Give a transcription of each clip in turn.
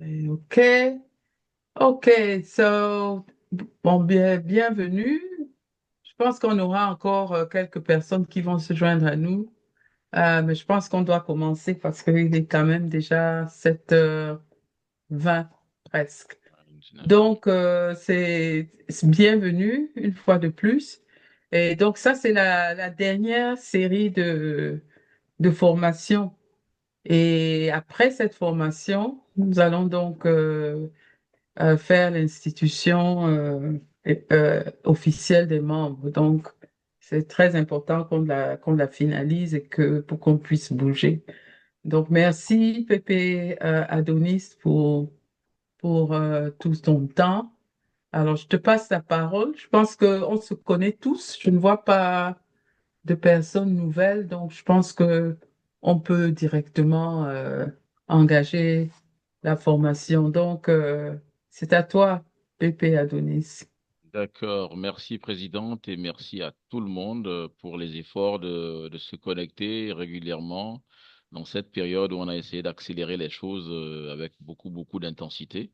Okay, okay. So, bon, bienvenue. Je pense qu'on aura encore quelques personnes qui vont se joindre à nous. Mais je pense qu'on doit commencer parce qu'il est quand même déjà 7h20 presque. 19. Donc, c'est bienvenue une fois de plus. Et donc, ça, c'est la dernière série de formation. Et après cette formation, nous allons donc faire l'institution officielle des membres. Donc, c'est très important qu'on la finalise et que pour qu'on puisse bouger. Donc, merci Pépé Adonis pour tout ton temps. Alors, je te passe la parole. Je pense qu'on se connaît tous. Je ne vois pas de personnes nouvelles, donc je pense que on peut directement engager la formation. Donc, c'est à toi, Pépé Adonis. D'accord, merci présidente et merci à tout le monde pour les efforts de se connecter régulièrement dans cette période où on a essayé d'accélérer les choses avec beaucoup d'intensité.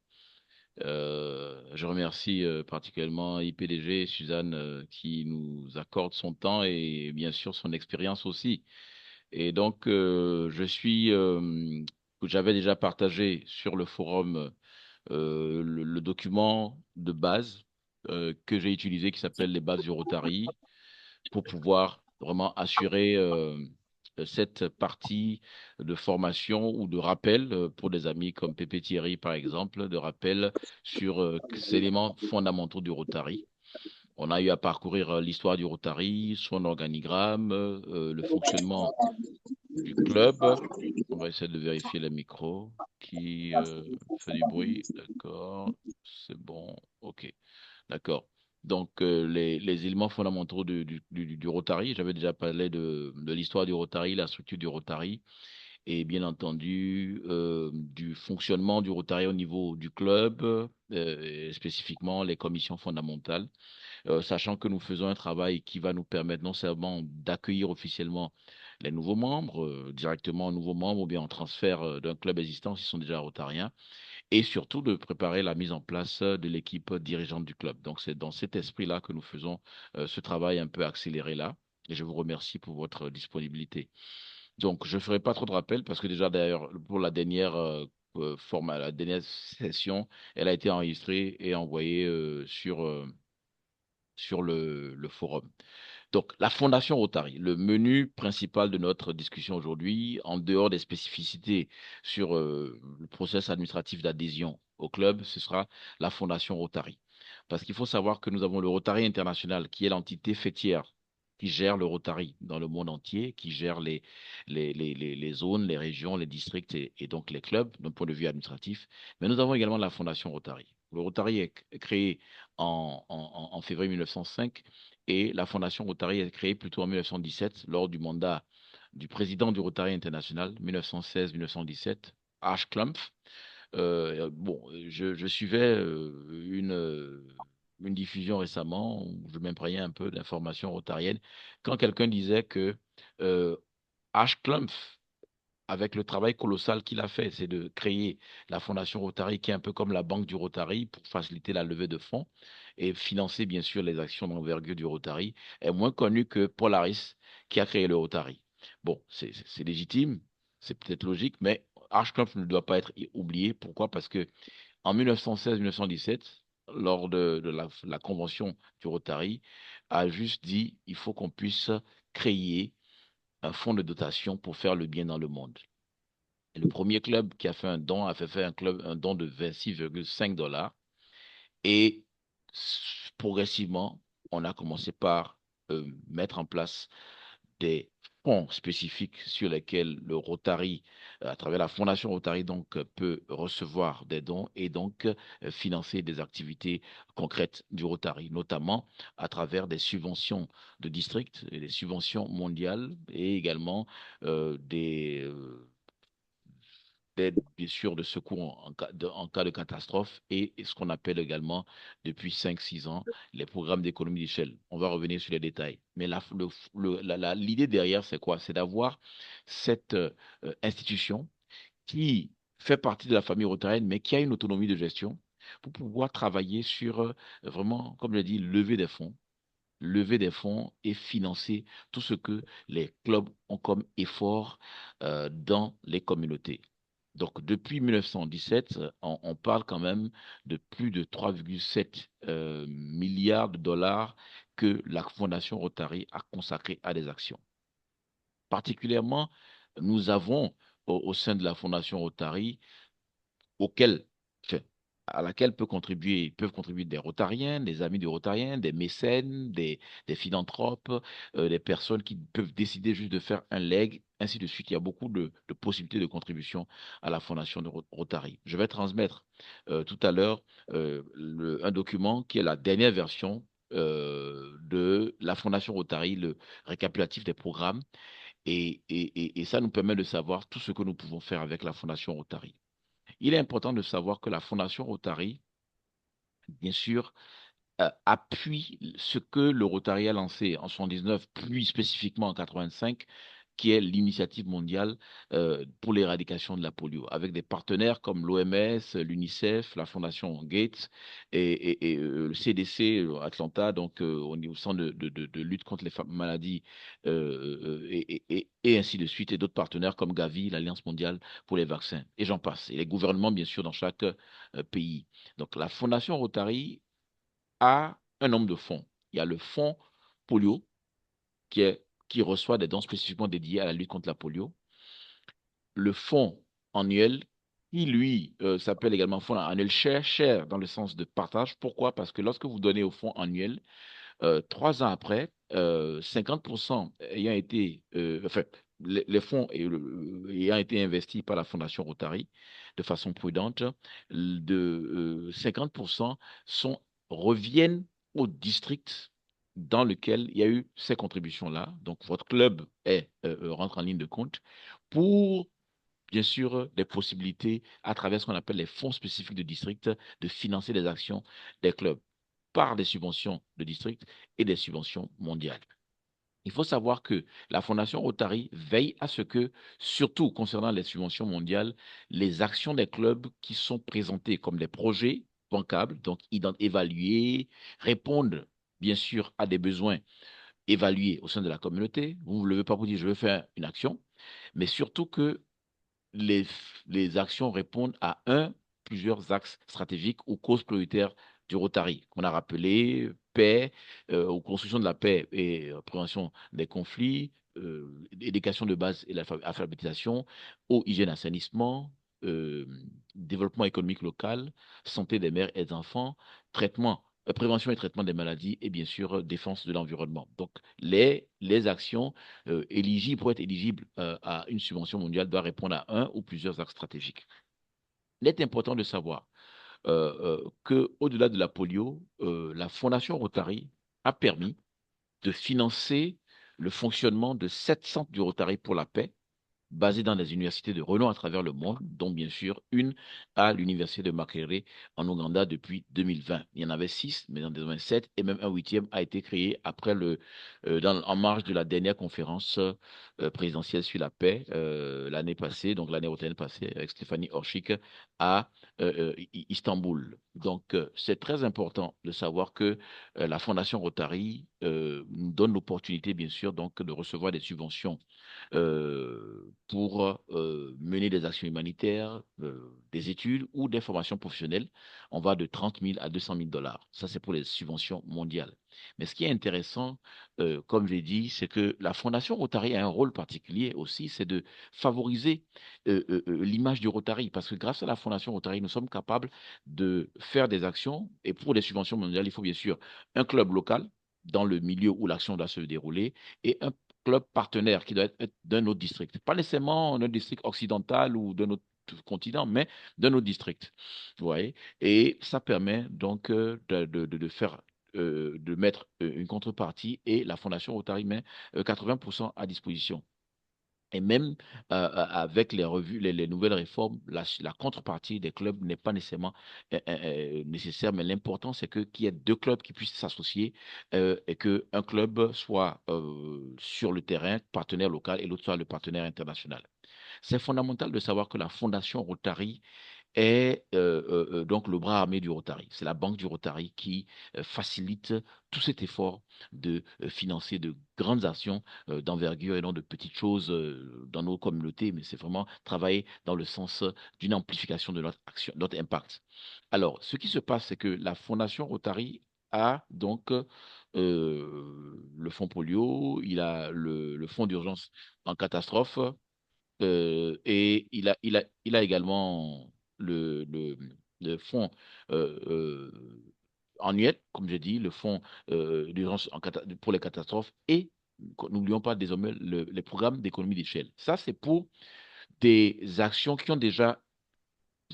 Je remercie particulièrement IPDG et Suzanne qui nous accorde son temps et bien sûr son expérience aussi. Et donc, j'avais déjà partagé sur le forum le document de base que j'ai utilisé qui s'appelle les bases du Rotary pour pouvoir vraiment assurer cette partie de formation ou de rappel pour des amis comme Pépé Thierry par exemple, de rappel sur ces éléments fondamentaux du Rotary. On a eu à parcourir l'histoire du Rotary, son organigramme, le fonctionnement du club. On va essayer de vérifier le micro qui fait du bruit. D'accord, c'est bon. OK, d'accord. Donc, les éléments fondamentaux du Rotary, j'avais déjà parlé de l'histoire du Rotary, la structure du Rotary, et bien entendu du fonctionnement du Rotary au niveau du club, et spécifiquement les commissions fondamentales, sachant que nous faisons un travail qui va nous permettre non seulement d'accueillir officiellement les nouveaux membres, directement aux nouveaux membres ou bien en transfert d'un club existant s'ils sont déjà rotariens, et surtout de préparer la mise en place de l'équipe dirigeante du club. Donc c'est dans cet esprit-là que nous faisons ce travail un peu accéléré là. Et je vous remercie pour votre disponibilité. Donc je ne ferai pas trop de rappels parce que déjà d'ailleurs pour la dernière la dernière session, elle a été enregistrée et envoyée sur le forum. Donc, la Fondation Rotary, le menu principal de notre discussion aujourd'hui, en dehors des spécificités sur le processus administratif d'adhésion au club, ce sera la Fondation Rotary. Parce qu'il faut savoir que nous avons le Rotary International, qui est l'entité fêtière qui gère le Rotary dans le monde entier, qui gère les zones, les régions, les districts et donc les clubs d'un point de vue administratif. Mais nous avons également la Fondation Rotary. Le Rotary est créé en février 1905 et la Fondation Rotary est créée plutôt en 1917 lors du mandat du président du Rotary International, 1916-1917, H. Klumpf. Bon, je suivais une diffusion récemment où je m'imprégnais un peu d'informations rotariennes quand quelqu'un disait que euh, H. Klumpf, avec le travail colossal qu'il a fait, c'est de créer la Fondation Rotary, qui est un peu comme la banque du Rotary pour faciliter la levée de fonds et financer bien sûr les actions d'envergure du Rotary, est moins connu que Paul Harris, qui a créé le Rotary. Bon, c'est légitime, c'est peut-être logique, mais Ashcroft ne doit pas être oublié. Pourquoi? Parce que en 1916-1917, lors de la convention du Rotary, a juste dit il faut qu'on puisse créer un fonds de dotation pour faire le bien dans le monde. Et le premier club qui a fait un don a fait un don de 26,5 $ et progressivement, on a commencé par mettre en place des fonds spécifiques sur lesquels le Rotary, à travers la Fondation Rotary, donc, peut recevoir des dons et donc financer des activités concrètes du Rotary, notamment à travers des subventions de district et des subventions mondiales et également d'aide, bien sûr, de secours en cas de catastrophe et ce qu'on appelle également, depuis 5 6 ans, les programmes d'économie d'échelle. On va revenir sur les détails. Mais l'idée derrière, c'est quoi? C'est d'avoir cette institution qui fait partie de la famille rotarienne, mais qui a une autonomie de gestion pour pouvoir travailler sur vraiment, comme je l'ai dit, lever des fonds et financer tout ce que les clubs ont comme effort dans les communautés. Donc, depuis 1917, on parle quand même de plus de 3,7 milliards de dollars que la Fondation Rotary a consacré à des actions. Particulièrement, nous avons au sein de la Fondation Rotary auquel, enfin, à laquelle peuvent contribuer des Rotariens, des amis de Rotariens, des mécènes, des philanthropes, des personnes qui peuvent décider juste de faire un leg, ainsi de suite. Il y a beaucoup de possibilités de contribution à la fondation de Rotary. Je vais transmettre tout à l'heure un document qui est la dernière version de la fondation Rotary, le récapitulatif des programmes, et ça nous permet de savoir tout ce que nous pouvons faire avec la fondation Rotary. Il est important de savoir que la Fondation Rotary, bien sûr, appuie ce que le Rotary a lancé en 79, puis spécifiquement en 85, qui est l'initiative mondiale pour l'éradication de la polio, avec des partenaires comme l'OMS, l'UNICEF, la Fondation Gates et le CDC Atlanta, donc au niveau centre de lutte contre les maladies et ainsi de suite, et d'autres partenaires comme Gavi, l'Alliance mondiale pour les vaccins, et j'en passe, et les gouvernements, bien sûr, dans chaque pays. Donc la Fondation Rotary a un nombre de fonds. Il y a le fonds polio qui est, qui reçoit des dons spécifiquement dédiés à la lutte contre la polio. Le fonds annuel, qui lui s'appelle également fonds annuel share dans le sens de partage. Pourquoi? Parce que lorsque vous donnez au fonds annuel, 3 ans après, 50% ayant été, enfin, les fonds ayant été investis par la Fondation Rotary de façon prudente, 50% reviennent au district dans lequel il y a eu ces contributions-là. Donc, votre club rentre en ligne de compte pour, bien sûr, des possibilités à travers ce qu'on appelle les fonds spécifiques de district de financer des actions des clubs par des subventions de district et des subventions mondiales. Il faut savoir que la Fondation Rotary veille à ce que, surtout concernant les subventions mondiales, les actions des clubs qui sont présentées comme des projets bancables, donc évalués, répondent bien sûr à des besoins évalués au sein de la communauté. Vous ne levez pas pour dire je veux faire une action, mais surtout que les, les actions répondent à plusieurs axes stratégiques ou causes prioritaires du Rotary, qu'on a rappelé paix, ou construction de la paix et prévention des conflits, éducation de base et l'alphabétisation, eau, hygiène, assainissement, euh, développement économique local, santé des mères et des enfants, prévention et traitement des maladies et bien sûr défense de l'environnement. Donc les actions éligible, pour être éligible à une subvention mondiale, doit répondre à un ou plusieurs axes stratégiques. Il est important de savoir qu'au-delà de la polio, la Fondation Rotary a permis de financer le fonctionnement de 7 centres du Rotary pour la paix, basés dans des universités de renom à travers le monde, dont bien sûr une à l'université de Makerere en Ouganda depuis 2020. Il y en avait 6, mais en 2007, et même un huitième a été créé après en marge de la dernière conférence présidentielle sur la paix l'année passée, donc l'année européenne passée, avec Stéphanie Orchik à Istanbul. Donc, c'est très important de savoir que la Fondation Rotary nous donne l'opportunité, bien sûr, donc, de recevoir des subventions pour mener des actions humanitaires, des études ou des formations professionnelles. On va de 30 000 à 200 000 dollars. Ça, c'est pour les subventions mondiales. Mais ce qui est intéressant, comme j'ai dit, c'est que la Fondation Rotary a un rôle particulier aussi, c'est de favoriser l'image du Rotary. Parce que grâce à la Fondation Rotary, nous sommes capables de faire des actions. Et pour les subventions mondiales, il faut bien sûr un club local dans le milieu où l'action doit se dérouler et un club partenaire qui doit être d'un autre district. Pas nécessairement d'un district occidental ou d'un autre continent, mais d'un autre district. Vous voyez? Et ça permet donc de faire de mettre une contrepartie et la Fondation Rotary met 80% à disposition. Et même avec les revues, les nouvelles réformes, la contrepartie des clubs n'est pas nécessairement nécessaire, mais l'important, c'est que qu'il y ait deux clubs qui puissent s'associer et qu'un club soit sur le terrain, partenaire local, et l'autre soit le partenaire international. C'est fondamental de savoir que la Fondation Rotary est donc le bras armé du Rotary. C'est la banque du Rotary qui facilite tout cet effort de financer de grandes actions d'envergure et non de petites choses dans nos communautés, mais c'est vraiment travailler dans le sens d'une amplification de notre action, notre impact. Alors, ce qui se passe, c'est que la Fondation Rotary a donc le fonds polio, il a le fonds d'urgence en catastrophe, et il a également le, le, le fonds euh, euh, annuel, comme j'ai dit, le fonds d'urgence pour les catastrophes et n'oublions pas désormais les programmes d'économie d'échelle. Ça, c'est pour des actions qui ont déjà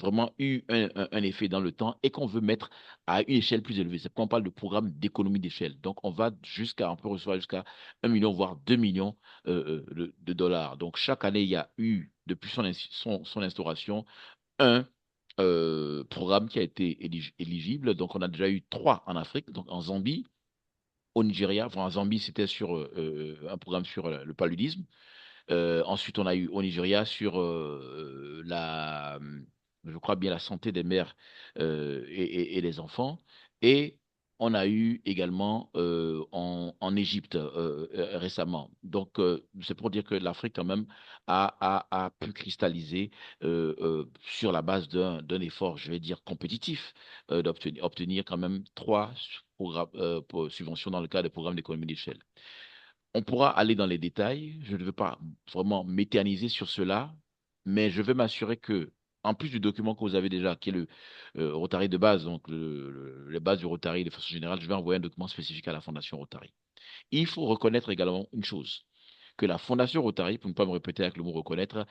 vraiment eu un effet dans le temps et qu'on veut mettre à une échelle plus élevée. C'est pourquoi on parle de programme d'économie d'échelle. Donc, on peut recevoir jusqu'à 1 million, voire 2 millions de dollars. Donc, chaque année, il y a eu, depuis son instauration, un programme qui a été éligible. Donc, on a déjà eu trois en Afrique, donc en Zambie, au Nigeria. Enfin, en Zambie, c'était sur un programme sur le paludisme. Ensuite, on a eu au Nigeria sur je crois bien, la santé des mères et des enfants. Et on a eu également en Égypte récemment. Donc, c'est pour dire que l'Afrique, quand même, a pu cristalliser sur la base d'un effort, je vais dire, compétitif, obtenir quand même trois subventions dans le cadre des programmes d'économie d'échelle. On pourra aller dans les détails. Je ne veux pas vraiment m'éterniser sur cela, mais je veux m'assurer que, en plus du document que vous avez déjà, qui est le Rotary de base, donc les bases du Rotary de façon générale, je vais envoyer un document spécifique à la Fondation Rotary. Il faut reconnaître également une chose, que la Fondation Rotary, pour ne pas me répéter avec le mot reconnaître,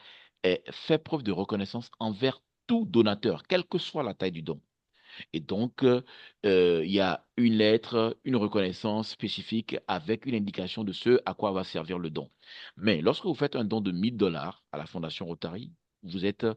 fait preuve de reconnaissance envers tout donateur, quelle que soit la taille du don. Et donc, il y a une lettre, une reconnaissance spécifique avec une indication de ce à quoi va servir le don. Mais lorsque vous faites un don de 1 000 $ à la Fondation Rotary, vous êtes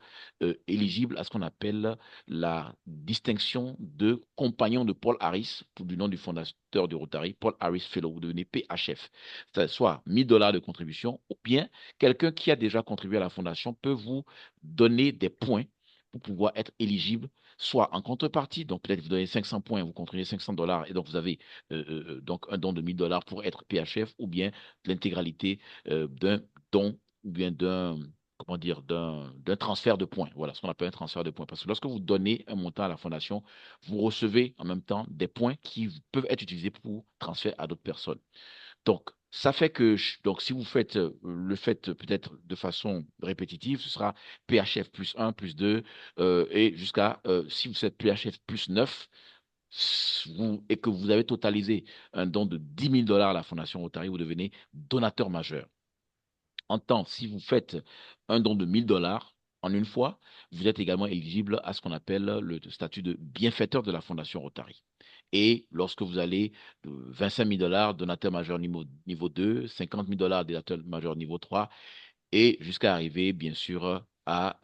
éligible à ce qu'on appelle la distinction de compagnon de Paul Harris, du nom du fondateur du Rotary, Paul Harris Fellow. Vous devenez PHF. C'est soit 1 000 $ de contribution, ou bien quelqu'un qui a déjà contribué à la Fondation peut vous donner des points pour pouvoir être éligible soit en contrepartie, donc peut-être vous donnez 500 points, vous contribuez 500 $ et donc vous avez donc un don de 1 000 $ pour être PHF ou bien l'intégralité d'un don ou bien comment dire, d'un transfert de points. Voilà ce qu'on appelle un transfert de points. Parce que lorsque vous donnez un montant à la fondation, vous recevez en même temps des points qui peuvent être utilisés pour transférer à d'autres personnes. Donc, ça fait que, donc, si vous faites le faites peut-être de façon répétitive, ce sera PHF plus 1, plus 2, et jusqu'à, si vous faites PHF plus 9, et que vous avez totalisé un don de 10 000 $ à la Fondation Rotary, vous devenez donateur majeur. En temps, si vous faites un don de 1 000 $ en une fois, vous êtes également éligible à ce qu'on appelle le statut de bienfaiteur de la Fondation Rotary. Et lorsque vous allez de 25 000 $ donateur majeur niveau 2, 50 000 $ donateur majeur niveau 3, et jusqu'à arriver, bien sûr, à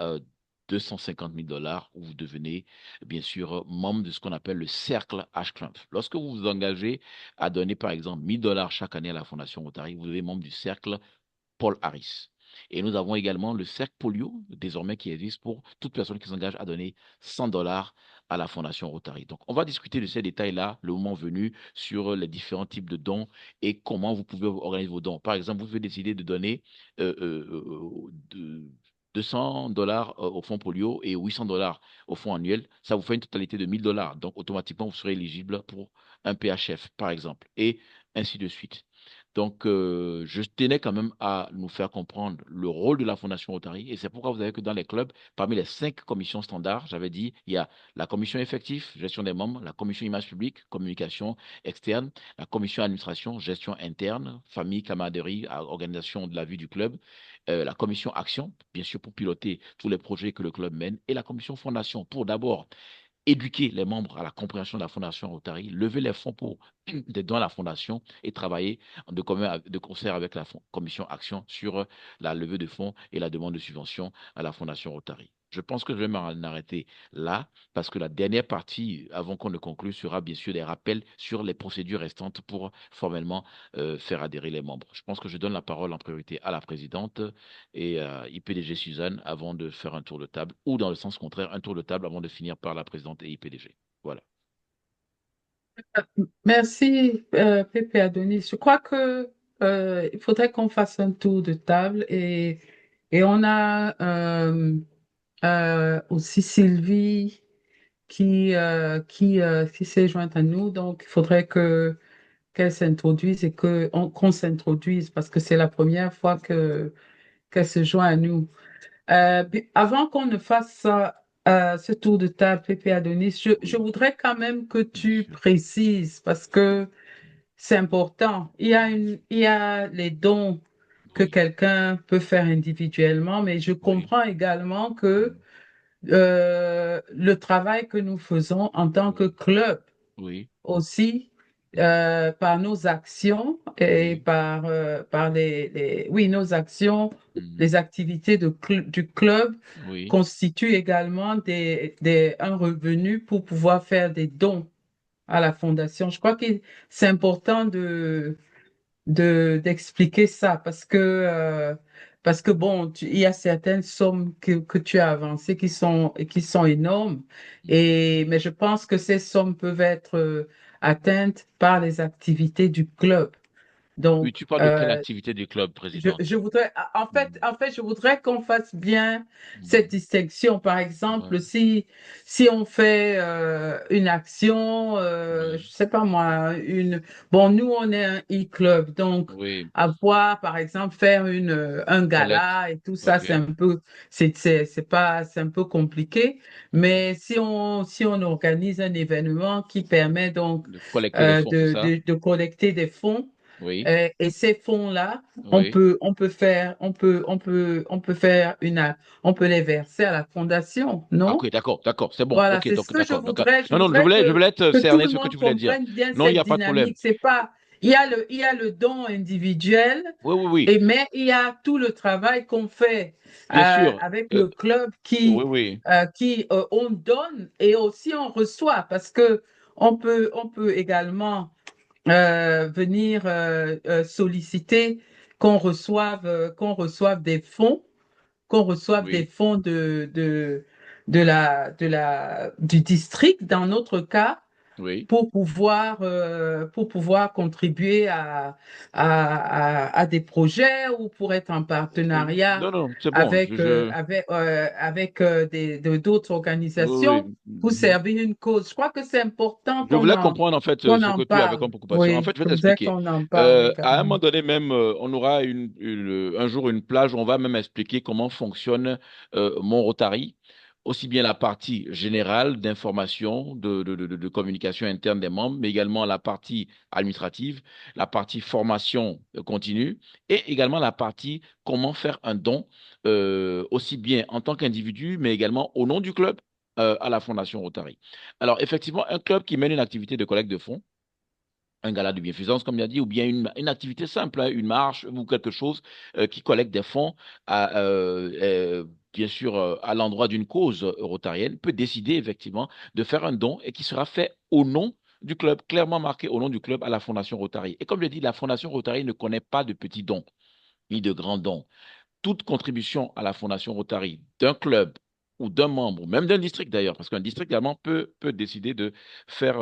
250 000 $ où vous devenez, bien sûr, membre de ce qu'on appelle le cercle Ashcamp. Lorsque vous vous engagez à donner, par exemple, 1 000 $ chaque année à la Fondation Rotary, vous devenez membre du cercle Paul Harris. Et nous avons également le cercle polio, désormais, qui existe pour toute personne qui s'engage à donner 100 $ à la Fondation Rotary. Donc, on va discuter de ces détails-là, le moment venu, sur les différents types de dons et comment vous pouvez organiser vos dons. Par exemple, vous pouvez décider de donner de 200 $ au fonds polio et 800 $ au fonds annuel. Ça vous fait une totalité de 1 000 $. Donc, automatiquement, vous serez éligible pour un PHF, par exemple, et ainsi de suite. Donc, je tenais quand même à nous faire comprendre le rôle de la Fondation Rotary. Et c'est pourquoi vous avez que dans les clubs, parmi les 5 commissions standards, j'avais dit, il y a la commission effectif, gestion des membres, la commission image publique, communication externe, la commission administration, gestion interne, famille, camaraderie, organisation de la vie du club, la commission action, bien sûr, pour piloter tous les projets que le club mène, et la commission fondation, pour d'abord éduquer les membres à la compréhension de la Fondation Rotary, lever les fonds pour des dons à la Fondation et travailler de concert avec la Commission Action sur la levée de fonds et la demande de subvention à la Fondation Rotary. Je pense que je vais m'en arrêter là parce que la dernière partie, avant qu'on ne conclue, sera bien sûr des rappels sur les procédures restantes pour formellement faire adhérer les membres. Je pense que je donne la parole en priorité à la présidente et IPDG Suzanne avant de faire un tour de table, ou dans le sens contraire, un tour de table avant de finir par la présidente et IPDG. Voilà. Merci, Pépé Adonis. Je crois que il faudrait qu'on fasse un tour de table et on a aussi Sylvie qui s'est jointe à nous. Donc, il faudrait que qu'elle s'introduise et qu'on s'introduise parce que c'est la première fois qu'elle se joint à nous. Avant qu'on ne fasse ce tour de table, Pépé Adonis, je Oui, voudrais quand même que bien tu sûr. précises parce que c'est important. Il y a les dons que Oui, quelqu'un peut faire individuellement, mais je oui, comprends également que mm, le travail que nous faisons en tant que oui, club oui, aussi, mm, par nos actions et oui, par oui, nos actions, mm, les activités du club oui, constituent également un revenu pour pouvoir faire des dons à la fondation. Je crois que c'est important d'expliquer ça parce que bon, il y a certaines sommes que tu as avancées qui sont énormes mm. mais je pense que ces sommes peuvent être atteintes par les activités du club. Oui, Donc, tu parles de quelle activité du club, présidente? je voudrais, Mm, en fait, je voudrais qu'on fasse bien cette mm, distinction. Par ouais, exemple, si on fait une action, je oui, sais pas moi, bon, nous, on est un e-club, donc oui, avoir, par exemple, faire un collecte, gala et tout ça, ok, c'est un peu, c'est pas, c'est un peu compliqué. ok. Mais si on organise un événement qui permet donc De collecter les fonds, c'est ça? de collecter des fonds, Oui, et ces fonds-là, oui. on peut faire on peut les verser à la fondation, Ah, non? ok, d'accord, d'accord, c'est bon. Voilà, Ok, c'est ce donc que je d'accord. Donc, voudrais. Je non, non, voudrais je voulais te que tout cerner le ce que monde tu voulais dire. comprenne bien Non, il n'y cette a pas de problème. dynamique. C'est pas, il y a le don individuel, Oui, oui, oui, mais il y a tout le travail qu'on fait bien sûr. avec Euh, le club oui, oui, on donne et aussi on reçoit parce que on peut également venir solliciter qu'on reçoive des fonds, qu'on reçoive des oui, fonds du district, dans notre cas, oui. pour pouvoir contribuer à des projets ou pour être en partenariat Non, non, c'est bon. avec d'autres Oui, organisations oui. pour Mhm. servir une cause. Je crois que c'est important Je voulais comprendre en fait qu'on ce en que tu avais parle. comme préoccupation. En Oui, fait, je vais je voudrais t'expliquer. qu'on en parle À un moment également. donné même, on aura un jour une plage où on va même expliquer comment fonctionne mon Rotary, aussi bien la partie générale d'information, de communication interne des membres, mais également la partie administrative, la partie formation continue, et également la partie comment faire un don, aussi bien en tant qu'individu, mais également au nom du club à la Fondation Rotary. Alors, effectivement, un club qui mène une activité de collecte de fonds, un gala de bienfaisance, comme il a dit, ou bien une activité simple, hein, une marche ou quelque chose qui collecte des fonds, bien sûr, à l'endroit d'une cause rotarienne, peut décider effectivement de faire un don et qui sera fait au nom du club, clairement marqué au nom du club à la Fondation Rotary. Et comme je l'ai dit, la Fondation Rotary ne connaît pas de petits dons ni de grands dons. Toute contribution à la Fondation Rotary d'un club ou d'un membre, même d'un district d'ailleurs, parce qu'un district également peut décider de faire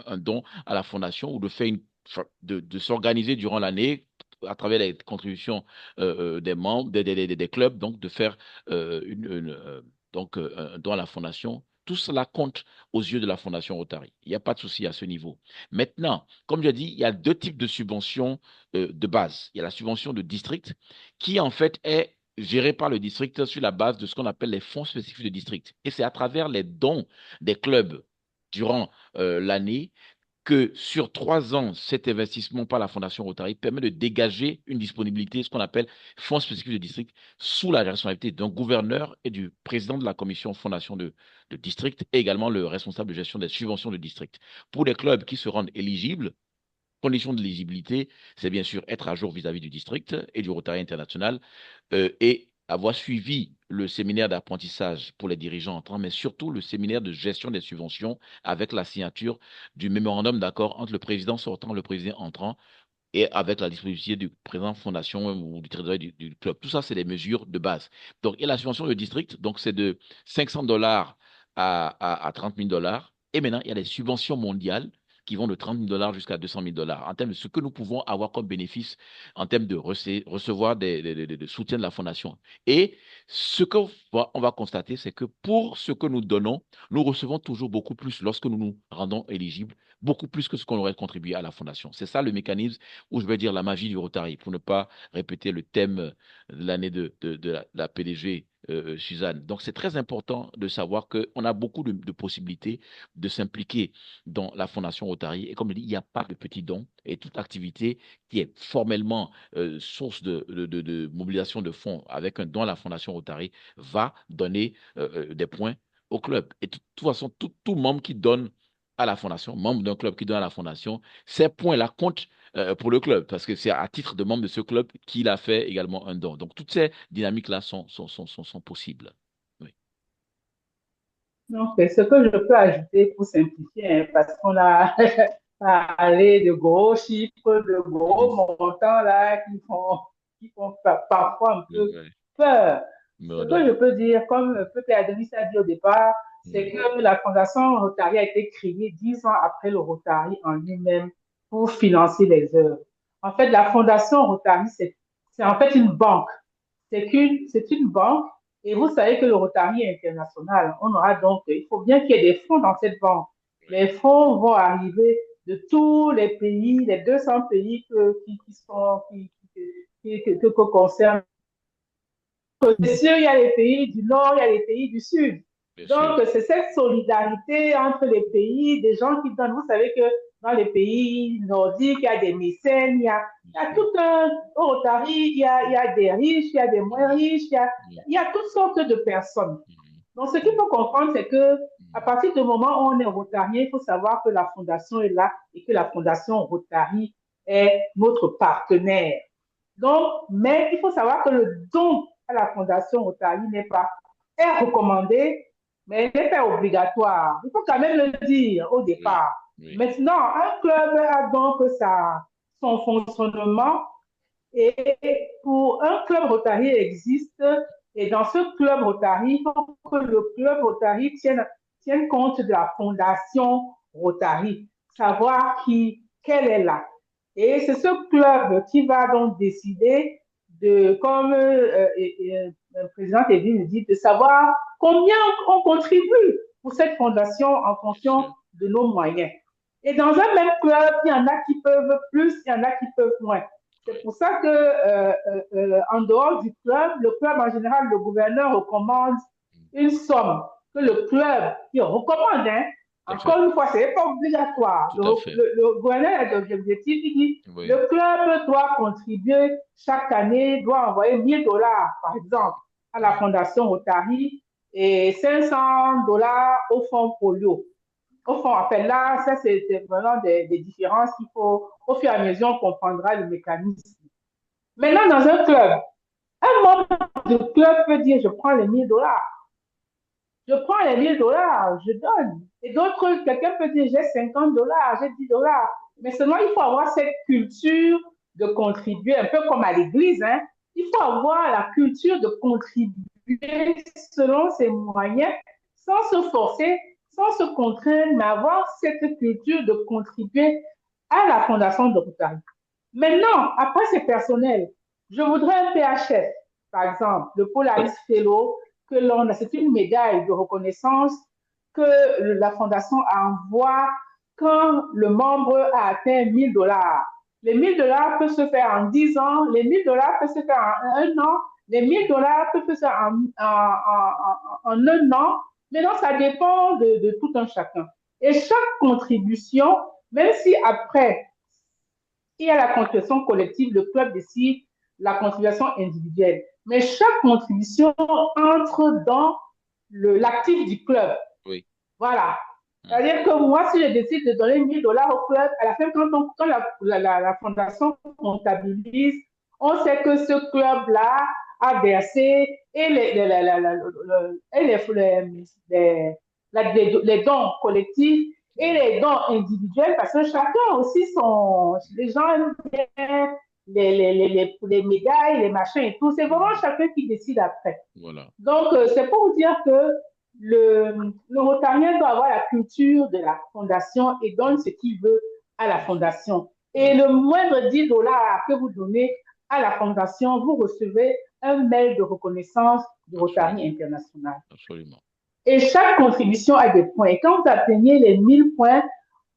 un don à la Fondation ou de faire enfin, de s'organiser durant l'année à travers les contributions des membres, des clubs, donc de faire un don à la Fondation. Tout cela compte aux yeux de la Fondation Rotary. Il n'y a pas de souci à ce niveau. Maintenant, comme je dis, il y a deux types de subventions de base. Il y a la subvention de district qui, en fait, est gérée par le district sur la base de ce qu'on appelle les fonds spécifiques de district. Et c'est à travers les dons des clubs durant l'année que sur 3 ans, cet investissement par la Fondation Rotary permet de dégager une disponibilité, ce qu'on appelle fonds spécifiques de district, sous la responsabilité d'un gouverneur et du président de la commission fondation de district, et également le responsable de gestion des subventions de district. Pour les clubs qui se rendent éligibles, conditions de l'éligibilité, c'est bien sûr être à jour vis-à-vis du district et du Rotary International et avoir suivi le séminaire d'apprentissage pour les dirigeants entrants, mais surtout le séminaire de gestion des subventions avec la signature du mémorandum d'accord entre le président sortant et le président entrant et avec la disponibilité du président fondation ou du trésorier du club. Tout ça, c'est des mesures de base. Donc, et la subvention de district, donc c'est de 500 dollars à 30 000 dollars. Et maintenant, il y a les subventions mondiales qui vont de 30 000 dollars jusqu'à 200 000 dollars en termes de ce que nous pouvons avoir comme bénéfice en termes de recevoir des soutiens de la fondation. Et ce qu'on va constater, c'est que pour ce que nous donnons, nous recevons toujours beaucoup plus lorsque nous nous rendons éligibles, beaucoup plus que ce qu'on aurait contribué à la fondation. C'est ça le mécanisme ou je vais dire la magie du Rotary, pour ne pas répéter le thème de l'année de la PDG, Suzanne. Donc, c'est très important de savoir qu'on a beaucoup de possibilités de s'impliquer dans la Fondation Rotary. Et comme je dis, il n'y a pas de petits dons et toute activité qui est formellement source de mobilisation de fonds avec un don à la Fondation Rotary va donner des points au club. Et de toute façon, tout membre qui donne à la fondation, membre d'un club qui donne à la fondation, ces points-là comptent pour le club, parce que c'est à titre de membre de ce club qu'il a fait également un don. Donc, toutes ces dynamiques-là sont possibles. Oui. Donc, ce que je peux ajouter pour simplifier, hein, parce qu'on a parlé de gros chiffres, de gros Mhm. montants là qui font parfois un peu Ouais. peur. Me Ce que je redonne. peux dire, comme peut-être Adelis a dit au départ, c'est Oui. que la Fondation Rotary a été créée 10 ans après le Rotary en lui-même pour financer les œuvres. En fait, la Fondation Rotary, c'est en fait une banque. C'est une banque et vous savez que le Rotary est international. On aura donc, il faut bien qu'il y ait des fonds dans cette banque. Les fonds vont arriver de tous les pays, les 200 pays que concerne. Bien sûr, il y a les pays du Nord, il y a les pays du Sud. Bien sûr. Donc, c'est cette solidarité entre les pays, des gens qui donnent. Vous savez que dans les pays nordiques, il y a des mécènes, Bien il y a sûr. tout un au Rotary, il y a des riches, il y a des moins Mhm. riches, Mhm. il y a toutes sortes de personnes. Mhm. Donc, ce qu'il Mhm. faut comprendre, c'est que à Mhm. partir du moment où on est Rotarien, il faut savoir que la fondation est là et que la fondation Rotary est notre partenaire. Donc, mais il faut savoir que le don à la Fondation Rotary est recommandé, mais il n'est pas obligatoire. Il faut quand même le dire au Oui. départ. Oui. Maintenant, un club a donc son fonctionnement et pour un club Rotary existe et dans ce club Rotary, il faut que le club Rotary tienne compte de la Fondation Rotary, savoir quelle est là. Et c'est ce club qui va donc décider de, comme le président Evelyne dit, de savoir combien on contribue pour cette fondation en Bien fonction sûr. de nos moyens. Et dans un même club, il y en a qui peuvent plus, il y en a qui peuvent moins. C'est Oui. pour ça que, en dehors du club, le club en général, le gouverneur recommande Mhm. une somme que le club, il recommande, hein, Tout à fait. encore une fois, ce n'est pas obligatoire. Tout à fait. Le gouverneur a des objectifs, il dit Oui. le club doit contribuer chaque année, doit envoyer 1000 dollars, par exemple, à la Oui. Fondation Rotary et 500 dollars au fonds polio. Au fond, en fait, là, ça, c'est vraiment des différences qu'il faut, au fur et à mesure, on comprendra le mécanisme. Maintenant, dans un club, un membre du club peut dire, je prends les 1000 dollars. Je prends les 1000 dollars, je donne. Et d'autres, quelqu'un peut dire, j'ai 50 dollars, j'ai 10 dollars. Mais seulement, il faut avoir cette culture de contribuer, un peu comme à l'église, hein. Il faut avoir la culture de contribuer selon ses moyens, sans se forcer, sans se contraindre, mais avoir cette culture de contribuer à la fondation de Rotary. Maintenant, après, c'est personnel. Je voudrais un PHF, par exemple, le Polaris Fellow, que l'on a, c'est une médaille de reconnaissance que la fondation envoie quand le membre a atteint 1000 dollars. Les 1000 dollars peuvent se faire en 10 ans, les 1000 dollars peuvent se faire en un an, les 1000 dollars peuvent se faire en un an. Maintenant, ça dépend de tout un chacun. Et chaque contribution Même si après, il y a la contribution collective, le club décide la contribution individuelle. Mais chaque contribution entre dans l'actif du club. Oui. Voilà. Mhm. C'est-à-dire que moi, si je décide de donner 1000 $ au club, à la fin, quand la fondation comptabilise, on sait que ce club-là a versé et les dons collectifs et les dons individuels, parce que chacun aussi les gens aiment bien les médailles, les machins et tout. C'est vraiment chacun qui décide après. Voilà. Donc, c'est pour vous dire que le Rotarien doit avoir la culture de la fondation et donne ce qu'il veut à la fondation. Et le moindre 10 $ que vous donnez à la fondation, vous recevez un mail de reconnaissance du Rotary international. Absolument. Et chaque contribution a des points. Et quand vous atteignez les 1000 points,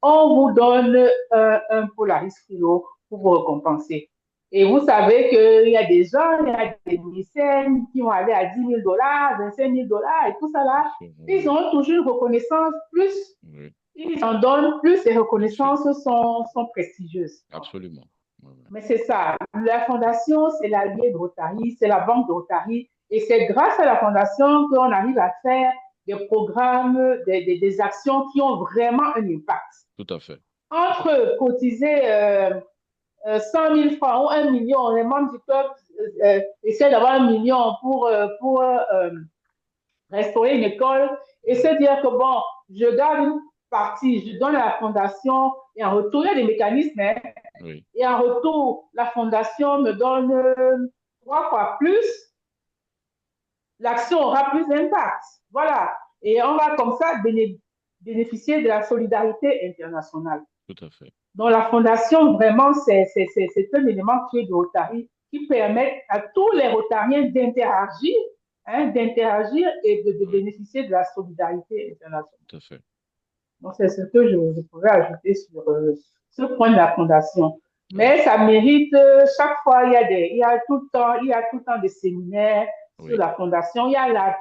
on vous donne un Polaris Kilo pour vous récompenser. Et vous savez qu'il y a des gens, il y a des mécènes qui vont aller à 10 000 $, 25 000 $ et tout ça là. Ils ont toujours une reconnaissance plus, ils en donnent plus, les reconnaissances sont prestigieuses. Absolument. Mais c'est ça, la fondation, c'est l'allié de Rotary, c'est la banque de Rotary. Et c'est grâce à la fondation qu'on arrive à faire des programmes, des actions qui ont vraiment un impact. Tout à fait. Entre cotiser 100 000 francs ou 1 million, les membres du club essaient d'avoir 1 million pour restaurer une école et se dire que bon, je garde une partie, je donne à la fondation et en retour, il y a des mécanismes, hein, Oui. et en retour, la fondation me donne 3 fois plus, l'action aura plus d'impact. Voilà. Et on va comme ça bénéficier de la solidarité internationale. Tout à fait. Donc la fondation, vraiment, c'est un élément clé de Rotary qui permet à tous les Rotariens d'interagir, et de bénéficier de la solidarité internationale. Tout à fait. Donc c'est ce que je pourrais ajouter sur ce point de la fondation. Mais ça mérite, chaque fois, il y a tout le temps des séminaires sur la fondation. Il y a la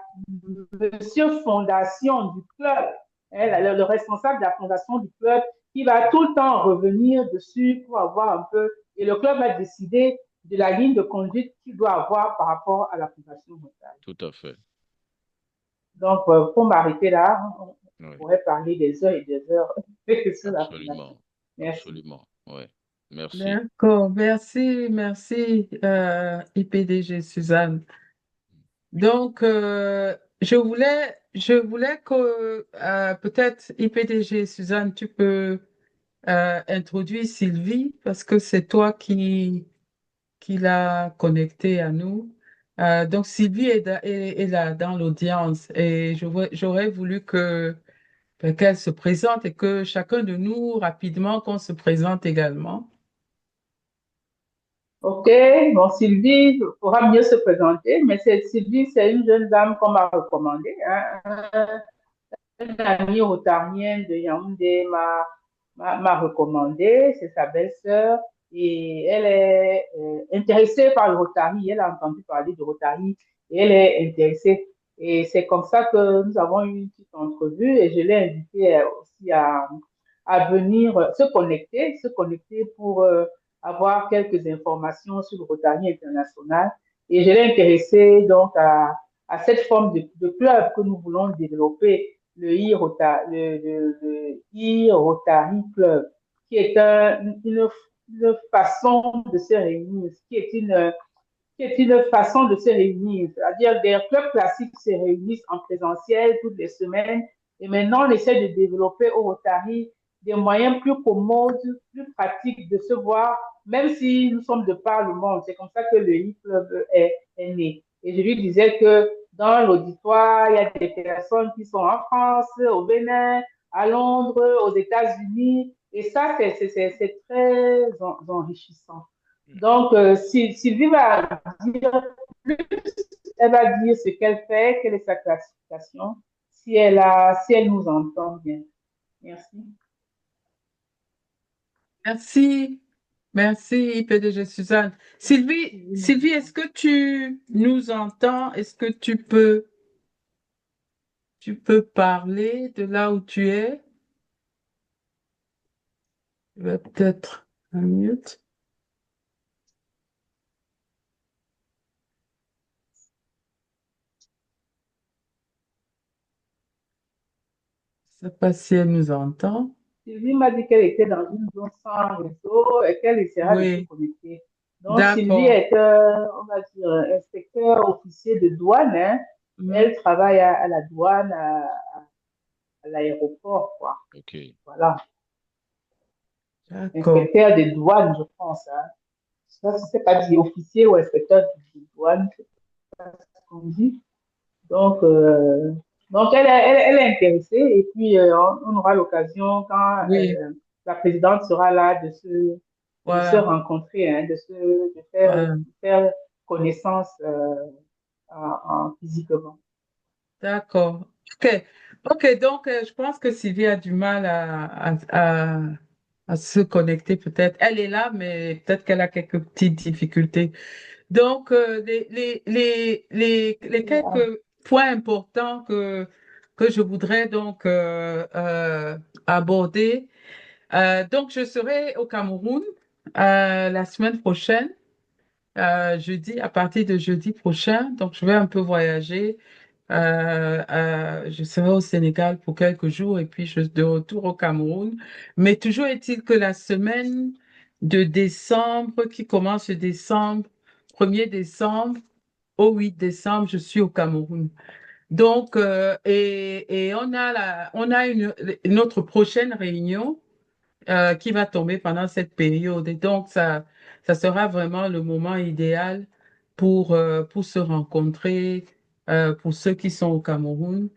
monsieur fondation du club, hein, le responsable de la fondation du club, qui va tout le temps revenir dessus pour avoir un peu. Et le club va décider de la ligne de conduite qu'il doit avoir par rapport à la fondation Rotary. Tout à fait. Donc, pour m'arrêter là, on pourrait parler des heures et des heures sur la fondation. Merci. Absolument. Ouais. Merci. D'accord, merci, IPDG Suzanne. Donc, je voulais que peut-être IPDG Suzanne, tu peux introduire Sylvie parce que c'est toi qui l'a connectée à nous. Donc, Sylvie est là dans l'audience et j'aurais voulu qu'elle se présente et que chacun de nous, rapidement, qu'on se présente également. Ok, bon, Sylvie pourra mieux se présenter, mais Sylvie, c'est une jeune dame qu'on m'a recommandée, hein. Une amie rotarienne de Yaoundé m'a recommandé, c'est sa belle-sœur, et elle est intéressée par le Rotary, elle a entendu parler du Rotary, et elle est intéressée. Et c'est comme ça que nous avons eu une petite entrevue, et je l'ai invitée aussi à venir se connecter pour avoir quelques informations sur le Rotary international. Et je l'ai intéressée donc à cette forme de club que nous voulons développer, le e-Rotary Club, qui est une façon de se réunir, qui est une façon de se réunir. C'est-à-dire des clubs classiques se réunissent en présentiel toutes les semaines. Et maintenant, on essaie de développer au Rotary des moyens plus commodes, plus pratiques de se voir, même si nous sommes de par le monde. C'est comme ça que le e-club est né. Et je lui disais que dans l'auditoire, il y a des personnes qui sont en France, au Bénin, à Londres, aux États-Unis. Et ça, c'est très enrichissant. Donc, Sylvie va dire plus, elle va dire ce qu'elle fait, quelle est sa classification, si elle nous entend bien. Merci. Merci, PDG Suzanne. Sylvie, est-ce que tu nous entends? Est-ce que tu peux parler de là où tu es? Je vais peut-être un mute. Je ne sais pas si elle nous entend. Sylvie m'a dit qu'elle était dans une zone sans réseau et qu'elle essaiera de se Oui, connecter. Donc, Sylvie d'accord. est, on va dire, inspecteur officier de douane, hein. Mhm. Elle travaille à la douane, à l'aéroport, quoi. OK. Voilà. D'accord. Inspecteur de douane, je pense, hein. Ça, c'est pas dit officier ou inspecteur de douane, c'est ce qu'on dit. Donc, elle est intéressée et puis on aura l'occasion quand Oui, la présidente sera là de se voilà, rencontrer, hein, voilà. de faire connaissance physiquement. D'accord. OK. OK, donc je pense que Sylvie a du mal à se connecter peut-être. Elle est là, mais peut-être qu'elle a quelques petites difficultés. Donc, les quelques points importants que je voudrais donc aborder. Donc, je serai au Cameroun la semaine prochaine, jeudi, à partir de jeudi prochain. Donc, je vais un peu voyager. Je serai au Sénégal pour quelques jours et puis je de retour au Cameroun. Mais toujours est-il que la semaine de décembre, qui commence le décembre, 1er décembre au 8 décembre, je suis au Cameroun. Donc, et on a une autre prochaine réunion qui va tomber pendant cette période. Et donc, ça sera vraiment le moment idéal pour se rencontrer, pour ceux qui sont au Cameroun,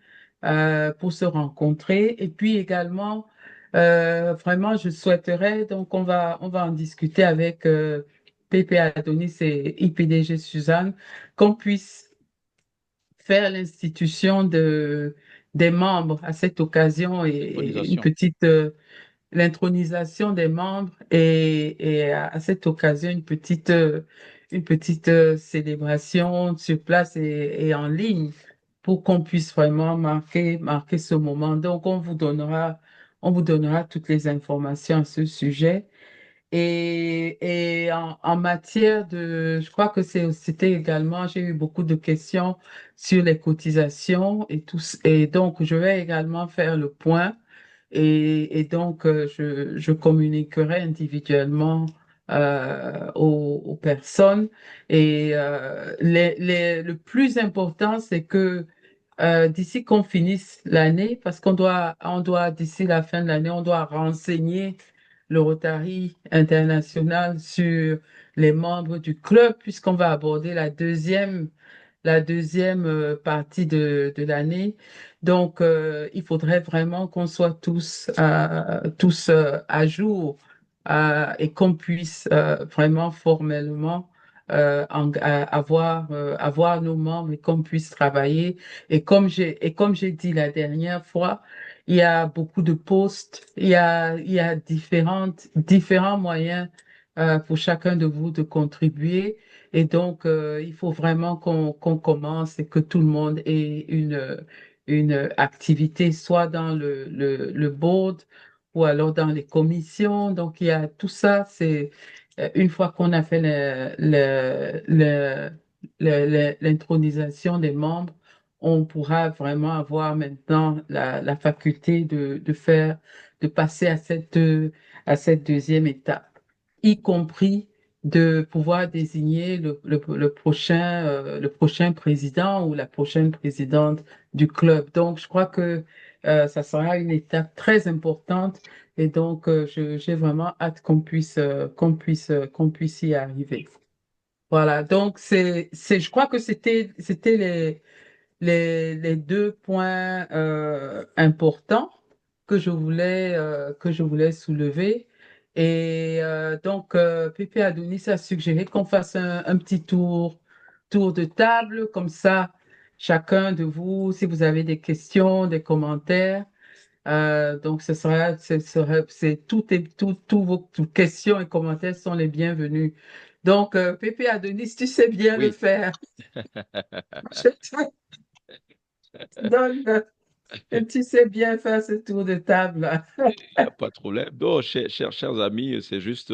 pour se rencontrer. Et puis également, vraiment, je souhaiterais, donc on va en discuter avec Pépé Adonis et IPDG Suzanne, qu'on puisse faire l'institution des membres à cette occasion et une Intronisation. petite l'intronisation des membres et à cette occasion une petite célébration sur place et en ligne pour qu'on puisse vraiment marquer ce moment. Donc on vous donnera toutes les informations à ce sujet. Et en matière de, je crois que c'était également, j'ai eu beaucoup de questions sur les cotisations et tout, et donc je vais également faire le point et donc, je communiquerai individuellement aux personnes. Et le plus important, c'est que d'ici qu'on finisse l'année, parce on doit, d'ici la fin de l'année, on doit renseigner le Rotary International sur les membres du club, puisqu'on va aborder la deuxième partie de l'année. Donc, il faudrait vraiment qu'on soit tous à jour et qu'on puisse vraiment formellement avoir nos membres et qu'on puisse travailler. Et comme j'ai dit la dernière fois, il y a beaucoup de postes, il y a différents moyens pour chacun de vous de contribuer. Et donc, il faut vraiment qu'on commence et que tout le monde ait une activité, soit dans le board ou alors dans les commissions. Donc, il y a tout ça, c'est une fois qu'on a fait l'intronisation des membres, on pourra vraiment avoir maintenant la faculté de passer à cette deuxième étape, y compris de pouvoir désigner le prochain président ou la prochaine présidente du club. Donc, je crois que ça sera une étape très importante et donc j'ai vraiment hâte qu'on puisse y arriver. Voilà, donc je crois que c'était les deux points importants que je voulais soulever. Et donc, Pépé Adonis a suggéré qu'on fasse un petit tour de table, comme ça, chacun de vous, si vous avez des questions, des commentaires, donc tous vos toutes questions et commentaires sont les bienvenus. Donc, Pépé Adonis, tu sais bien le Oui. faire. Je te donne. Et tu sais bien faire ce tour de table, là. Il n'y a pas de problème. Non, chers amis, c'est juste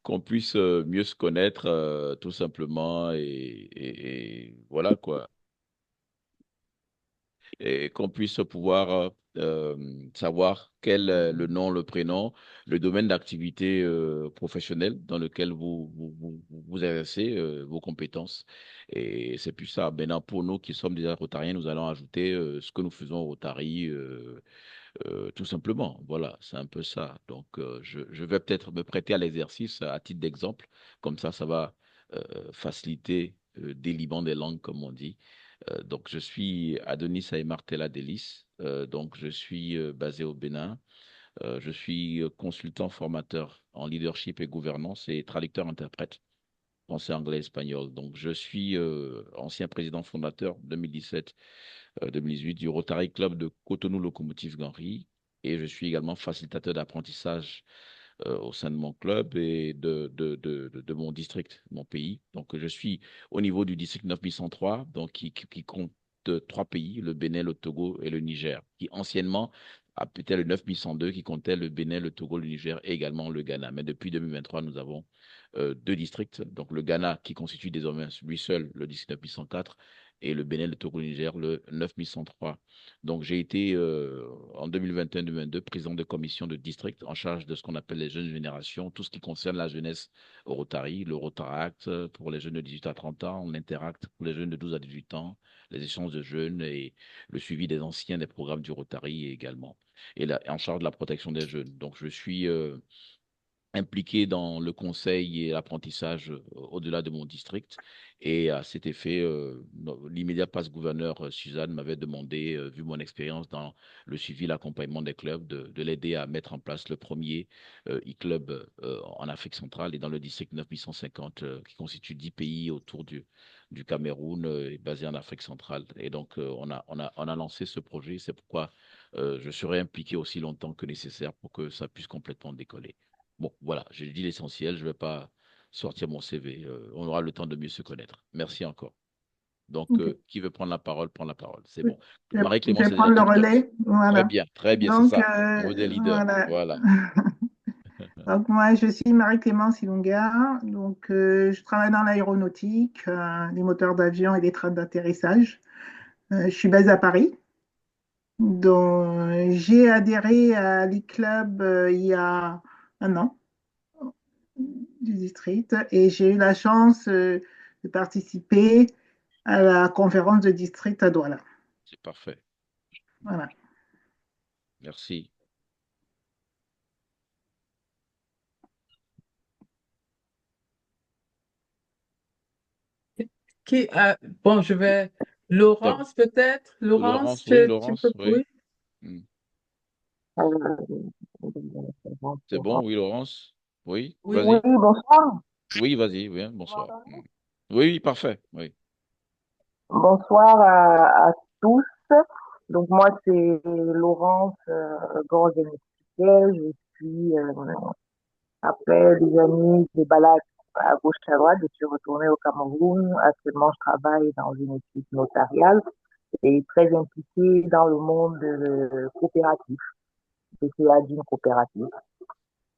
qu'on puisse mieux se connaître, tout simplement, et voilà quoi. Et qu'on puisse pouvoir savoir quel est le nom, le prénom, le domaine d'activité professionnelle dans lequel vous exercez vos compétences. Et c'est plus ça. Maintenant, pour nous qui sommes déjà rotariens, nous allons ajouter ce que nous faisons au Rotary, tout simplement. Voilà, c'est un peu ça. Donc, je vais peut-être me prêter à l'exercice à titre d'exemple. Comme ça va faciliter déliement des langues, comme on dit. Donc, je suis Adonis Aïmartela Delis. Donc, je suis basé au Bénin. Je suis consultant formateur en leadership et gouvernance et traducteur-interprète français, anglais, espagnol. Donc, je suis ancien président fondateur 2017-2018 du Rotary Club de Cotonou Locomotive Ganry. Et je suis également facilitateur d'apprentissage au sein de mon club et de mon district, mon pays. Donc, je suis au niveau du district 9103, donc qui compte trois pays, le Bénin, le Togo et le Niger, qui anciennement appelait le 9102, qui comptait le Bénin, le Togo, le Niger et également le Ghana. Mais depuis 2023, nous avons deux districts. Donc, le Ghana qui constitue désormais lui seul le district 9104 et le Bénin, le Togo, le Niger, le 9103. Donc, j'ai été en 2021-2022 président de commission de district en charge de ce qu'on appelle les jeunes générations, tout ce qui concerne la jeunesse au Rotary, le Rotaract pour les jeunes de 18 à 30 ans, l'Interact pour les jeunes de 12 à 18 ans, les échanges de jeunes et le suivi des anciens des programmes du Rotary également. Et là, en charge de la protection des jeunes. Donc, je suis impliqué dans le conseil et l'apprentissage au-delà de mon district. Et à cet effet, l'immédiat passe-gouverneur Suzanne m'avait demandé, vu mon expérience dans le suivi et l'accompagnement des clubs, de l'aider à mettre en place le premier e-club en Afrique centrale et dans le district 9850, qui constitue 10 pays autour du Cameroun et basé en Afrique centrale. Et donc, on a lancé ce projet. C'est pourquoi je serai impliqué aussi longtemps que nécessaire pour que ça puisse complètement décoller. Bon, voilà, j'ai dit l'essentiel, je ne vais pas sortir mon CV. On aura le temps de mieux se connaître. Merci encore. Donc, Ok. qui veut prendre la parole, prend la parole. C'est Je bon. Marie-Clémence vais est déjà prendre le toute prête. relais. Voilà. Très bien, c'est Donc, ça. On veut des leaders. voilà. Voilà. Donc, moi, je suis Marie-Clémence Ilunga. Donc, je travaille dans l'aéronautique, les moteurs d'avion et les trains d'atterrissage. Je suis basée à Paris. Donc, j'ai adhéré à l'e-club il y a un an du district et j'ai eu la chance de participer à la conférence de district à Douala. C'est parfait. Voilà. Merci. Qui a... Bon, je vais... C'est- Laurence, peut-être? Laurence, Laurence, oui, tu peux... Laurence, oui. Oui? Hmm. Euh, C'est bon, oui, Laurence. Oui, Oui. Oui, vas-y. bonsoir. Oui, vas-y, oui, hein, Vous bonsoir. m'entendez? Hmm. Oui, oui, parfait. Oui. Bonsoir à tous. Donc moi c'est Laurence Gorgenestiel. Je suis après des années de balades à gauche à droite, je suis retournée au Cameroun. Actuellement je travaille dans une équipe notariale et très impliquée dans le monde coopératif. Je suis adjointe coopérative.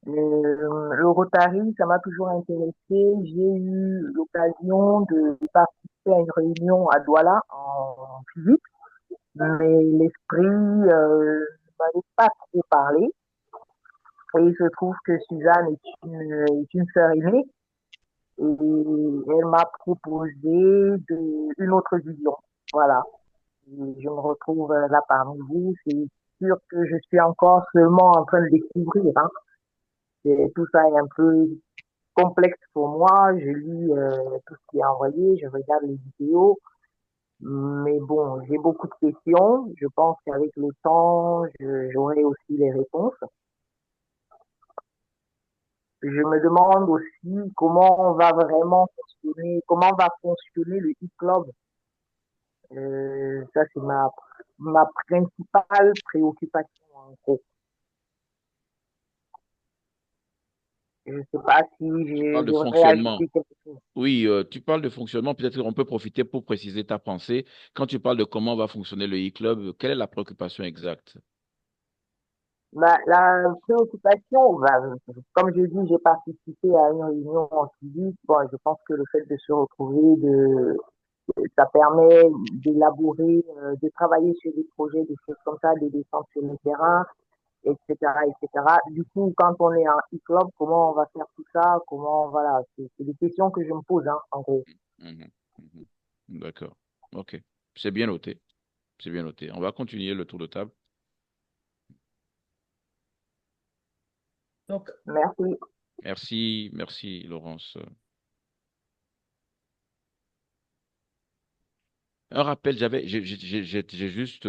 Le Rotary, ça m'a toujours intéressé. J'ai eu l'occasion de participer à une réunion à Douala en physique, mais l'esprit ne m'avait pas trop parlé. Et il se trouve que Suzanne est une sœur aînée et elle m'a proposé une autre vision. Voilà. Et je me retrouve là parmi vous. C'est sûr que je suis encore seulement en train de découvrir. Hein. Tout ça est un peu complexe pour moi. Je lis tout ce qui est envoyé, je regarde les vidéos. Mais bon, j'ai beaucoup de questions. Je pense qu'avec le temps, j'aurai aussi les réponses. Je me demande aussi comment on va vraiment fonctionner, comment va fonctionner le e-club. Ça, c'est ma principale préoccupation en gros. Je ne sais pas si Tu parles de j'aurais fonctionnement. ajouté quelque chose. Oui, tu parles de fonctionnement. Peut-être qu'on peut profiter pour préciser ta pensée. Quand tu parles de comment va fonctionner le e-club, quelle est la préoccupation exacte? Bah, la préoccupation, bah, comme je dis, j'ai participé à une réunion en physique. Bon, je pense que le fait de se retrouver, ça permet d'élaborer, de travailler sur des projets, des choses comme ça, de descendre sur le terrain, etc., etc. Du coup, quand on est en e-club, comment on va faire tout ça? Comment, voilà, c'est des questions que je me pose, hein, en gros. Mhm, mhm. D'accord. OK. C'est bien noté. C'est bien noté. On va continuer le tour de table. Donc, Merci. Merci, merci, Laurence. Un rappel, j'ai juste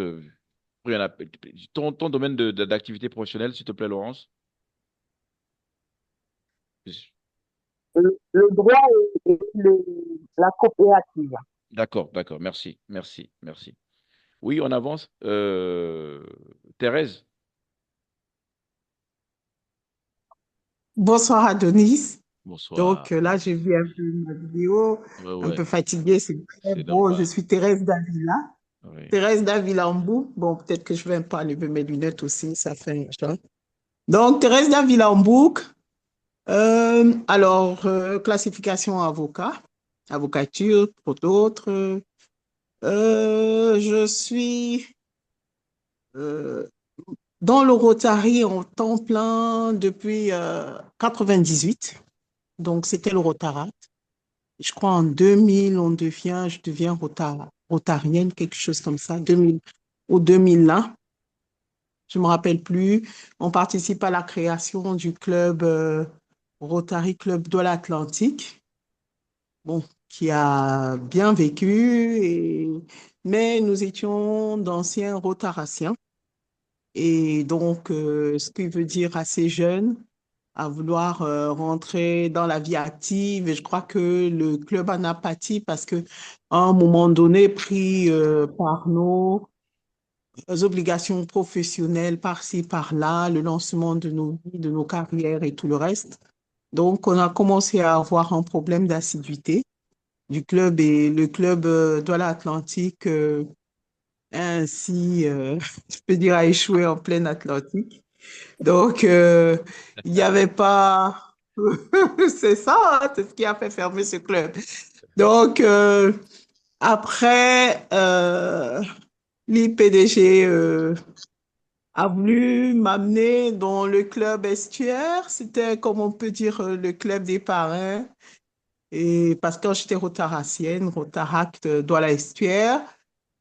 pris un appel. Ton domaine d'activité professionnelle, s'il te plaît, Laurence. Le droit et la coopérative. D'accord, d'accord. Merci, merci, merci. Oui, on avance. Thérèse, Bonsoir Adonis. Donc bonsoir. là, j'ai vu un peu ma vidéo, Ouais, un ouais, peu fatiguée, c'est très c'est beau. Je normal. suis Thérèse Davila. Oui. Thérèse Davila Mbou. Bon, peut-être que je vais pas enlever mes lunettes aussi, ça fait un choc. Donc, Thérèse Davila Mbou. Classification avocat, avocature pour d'autres. Je suis euh, dans le Rotary en temps plein depuis 98. Donc, c'était le Rotaract. Je crois en 2000, je deviens rotarienne, quelque chose comme ça, 2000 ou 2001, je ne me rappelle plus. On participe à la création du club Rotary Club de l'Atlantique, bon, qui a bien vécu, mais nous étions d'anciens rotaraciens. Et donc, ce qui veut dire assez jeune, à vouloir rentrer dans la vie active. Et je crois que le club en a pâti parce que à un moment donné, pris par nos obligations professionnelles par-ci, par-là, le lancement de nos vies, de nos carrières et tout le reste. Donc, on a commencé à avoir un problème d'assiduité du club et le club Douala Atlantique ainsi, je peux dire, a échoué en plein Atlantique. Donc, il n'y avait pas... C'est ça, hein, c'est ce qui a fait fermer ce club. Donc, après, l'IPDG a voulu m'amener dans le club estuaire. C'était, comme on peut dire, le club des parrains. Et parce que j'étais rotaracienne, Rotaract Douala Estuaire.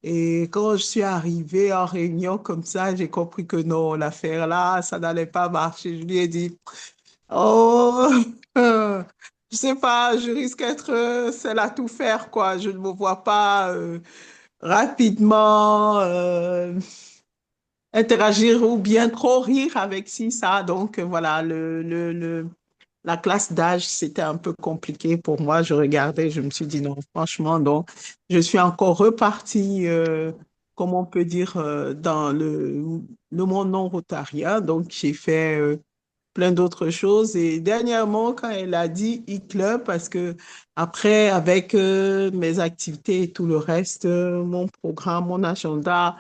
Et quand je suis arrivée en réunion comme ça, j'ai compris que non, l'affaire là, ça n'allait pas marcher. Je lui ai dit, oh, je sais pas, je risque d'être celle à tout faire, quoi. Je ne me vois pas rapidement interagir ou bien trop rire avec ci, ça. Donc, voilà, la classe d'âge, c'était un peu compliqué pour moi. Je regardais, je me suis dit non, franchement, donc, je suis encore repartie, comme on peut dire, dans le monde non rotarien. Donc, j'ai fait plein d'autres choses. Et dernièrement, quand elle a dit e-club, parce que après, avec mes activités et tout le reste, mon programme, mon agenda,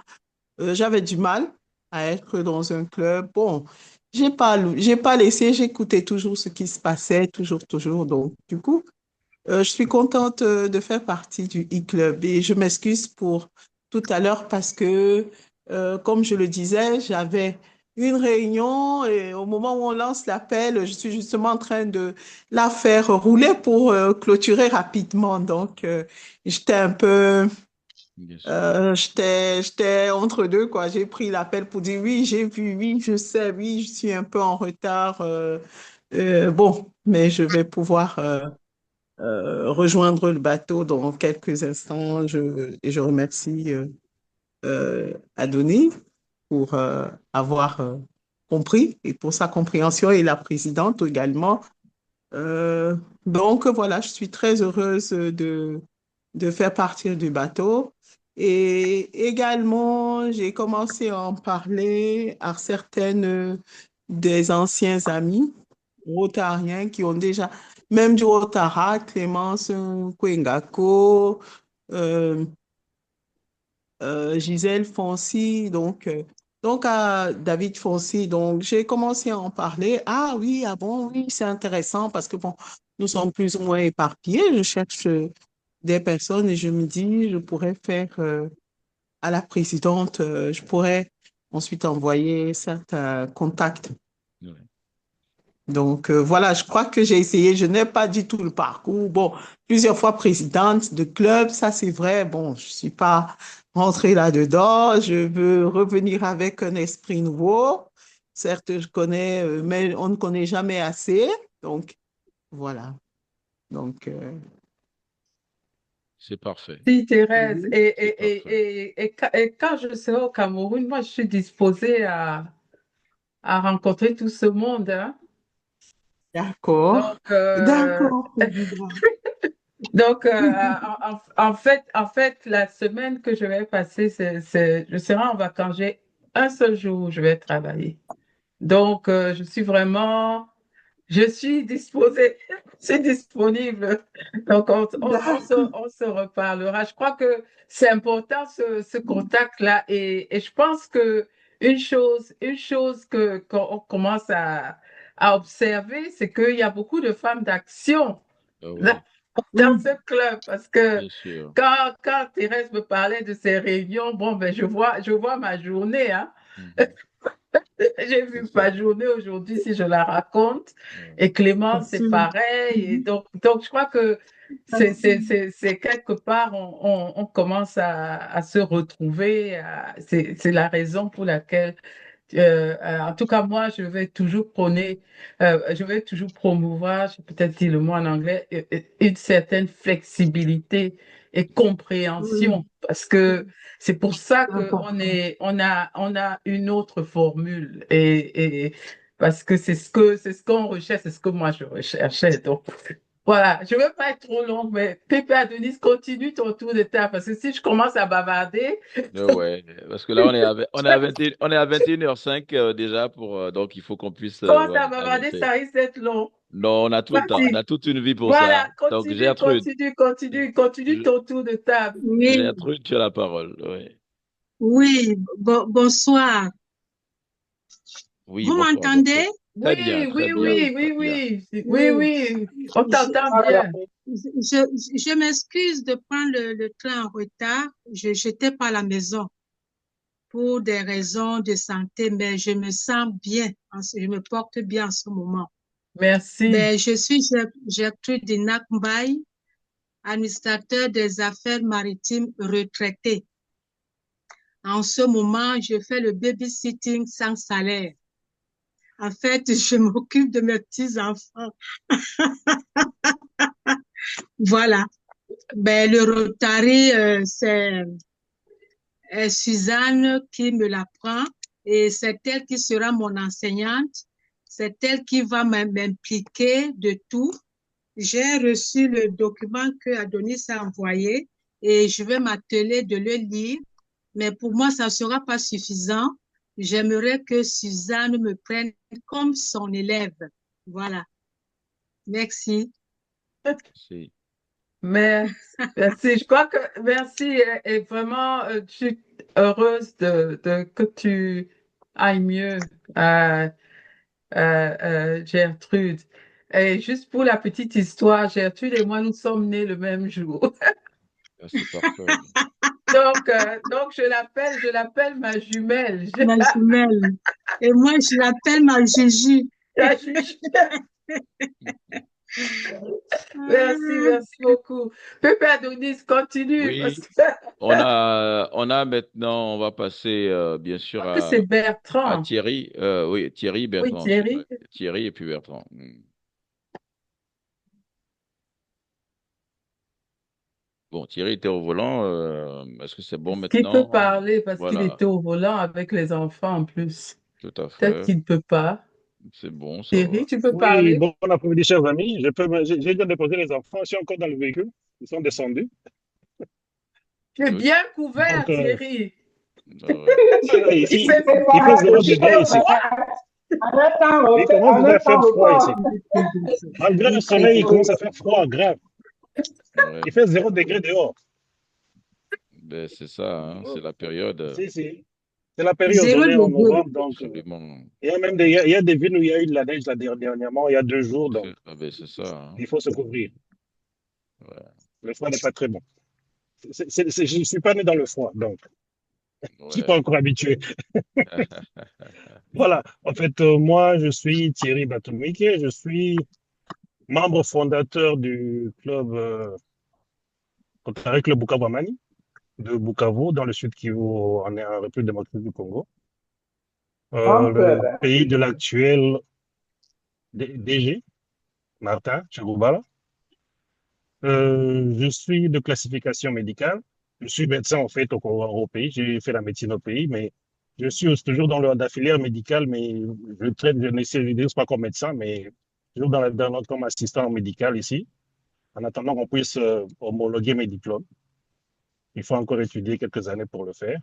j'avais du mal à être dans un club. Bon, j'ai pas laissé, j'écoutais toujours ce qui se passait, toujours, toujours. Donc, du coup, je suis contente de faire partie du e-club et je m'excuse pour tout à l'heure parce que, comme je le disais, j'avais une réunion et au moment où on lance l'appel, je suis justement en train de la faire rouler pour clôturer rapidement. Donc, j'étais un peu, Bien sûr. j'étais entre deux, quoi. J'ai pris l'appel pour dire oui, j'ai vu, oui, je sais, oui, je suis un peu en retard. Bon, mais je vais pouvoir rejoindre le bateau dans quelques instants. Et je remercie Adonis pour avoir compris et pour sa compréhension et la présidente également. Euh, donc voilà, je suis très heureuse de faire partir du bateau. Et également, j'ai commencé à en parler à certaines des anciens amis Rotariens qui ont déjà, même du Rotara, Clémence Kwengako, euh, Gisèle Fonsi, donc à David Fonsi. Donc, j'ai commencé à en parler. Ah oui, ah bon, oui, c'est intéressant parce que bon, nous sommes plus ou moins éparpillés. Je cherche des personnes et je me dis, je pourrais faire à la présidente, je pourrais ensuite envoyer certains contacts. Ouais. Donc, voilà, je crois que j'ai essayé. Je n'ai pas du tout le parcours. Bon, plusieurs fois présidente de club, ça c'est vrai. Bon, je suis pas rentrée là-dedans. Je veux revenir avec un esprit nouveau. Certes, je connais, mais on ne connaît jamais assez. Donc, voilà. Donc, C'est parfait. Si, Thérèse, oui, C'est parfait. et quand je serai au Cameroun, moi, je suis disposée à rencontrer tout ce monde, hein. d'accord. Donc, D'accord, président. en fait, la semaine que je vais passer, je serai en vacances. J'ai un seul jour où je vais travailler. Donc, je suis disposée, je suis disponible. Donc, D'accord. on se reparlera. Je crois que c'est important ce contact-là et je pense que une chose qu'on commence à observer, c'est qu'il y a beaucoup de femmes d'action Ah dans, oui, dans Oui, ce club parce que bien sûr. quand Thérèse me parlait de ces réunions, bon, ben, je vois ma journée, hein. Mhm. J'ai C'est vu ça. ma journée aujourd'hui si je la raconte. Ouais. Et Clément, c'est absolument. pareil. Et Mhm. donc, je crois que c'est quelque part, on commence à se retrouver. C'est la raison pour laquelle en tout cas, moi, je vais toujours promouvoir, je vais peut-être dire le mot en anglais, une certaine flexibilité et Oui, compréhension, parce que c'est pour ça c'est qu'on important. on a une autre formule et parce que c'est ce qu'on recherche, c'est ce que moi je recherchais. Donc, voilà, je ne veux pas être trop longue, mais Pépé Adonis, continue ton tour de table, parce que si je commence à bavarder, Ouais, parce que là, on est à 21h05 déjà donc il faut qu'on puisse commence à voilà, bavarder, avancer. ça risque d'être long. Non, on a tout le temps, on Vas-y. a toute une vie pour Voilà, ça. Donc, continue Je- ton tour de table. Oui, Gertrude, tu as la parole. Oui, oui, bonsoir. oui, Vous bonsoir, m'entendez? Gertrude. Très bien, Oui, très oui, bien, oui, très oui, bien. oui, oui, Oui. oui, on Je, t'entend Ah, bien. je m'excuse de prendre le train en retard. Je n'étais pas à la maison pour des raisons de santé, mais je me sens bien. Je me porte bien en ce moment. Merci. Ben, je suis Gertrude Dinac Mbaye, administrateur des affaires maritimes retraité. En ce moment, je fais le babysitting sans salaire. En fait, je m'occupe de mes petits-enfants. Voilà. Ben, le Rotary, c'est Suzanne qui me l'apprend et c'est elle qui sera mon enseignante. C'est elle qui va m'impliquer de tout. J'ai reçu le document que Adonis a envoyé et je vais m'atteler de le lire. Mais pour moi, ça ne sera pas suffisant. J'aimerais que Suzanne me prenne comme son élève. Voilà. Merci. Si. Merci. Merci. Je crois que merci et vraiment, je suis heureuse que tu ailles mieux, euh, Gertrude. Et juste pour la petite histoire, Gertrude et moi, nous sommes nés le même jour. Ah, c'est parfait. Donc je l'appelle ma jumelle. Ma jumelle. Et moi, je l'appelle ma Juju. La juge. Merci, Ah, merci beaucoup. Pépé Adonis, continue parce Oui, que on a maintenant, on va passer bien je sûr crois que c'est à Bertrand. Thierry. Oui, Thierry, Oui, Bertrand ensuite. Ouais. Thierry. Thierry et puis Bertrand. Hmm. Bon, Thierry était au volant. Est-ce que c'est bon Est-ce qu'il peut maintenant? parler parce qu'il Voilà, était au volant avec les enfants en plus? tout à Peut-être fait. qu'il ne peut pas. C'est bon, ça Thierry, va. tu peux Oui, parler? bon après-midi, chers amis. J'ai déjà déposé les enfants. Je suis encore dans le véhicule. Ils sont descendus. Tu es Oui. bien Donc, couvert, Thierry. Ah ouais. Il ici, fait il froid. fait zéro degré ici. Il commence En déjà un à faire temps froid ici. record. Malgré le soleil, il commence à faire froid, grave. Ouais. Il fait 0 degré dehors. Ben, c'est ça, hein, c'est la période. Si, si. C'est la période, Zéro on est en degré. novembre, donc Absolument. il y a même il y a des villes où il y a eu de la neige dernièrement, il y a 2 jours, donc Ah ben, c'est ça, hein. il faut se couvrir. Ouais. Le froid n'est pas très bon. Je ne suis pas né dans le froid, donc je ne suis pas Ouais. encore habitué. Voilà, en fait, moi, je suis Thierry Batoumike, je suis membre fondateur du club Rotary Club Bukavu Amani, de Bukavu, dans le sud Kivu, on est en République démocratique du Congo, Donc, le pays de l'actuel DG, Martin Chagoubala. Je suis de classification médicale. Je suis médecin, en fait, au pays. J'ai fait la médecine au pays, mais je suis toujours dans la filière médicale, mais je n'exerce pas comme médecin, mais toujours comme assistant médical ici, en attendant qu'on puisse homologuer mes diplômes. Il faut encore étudier quelques années pour le faire.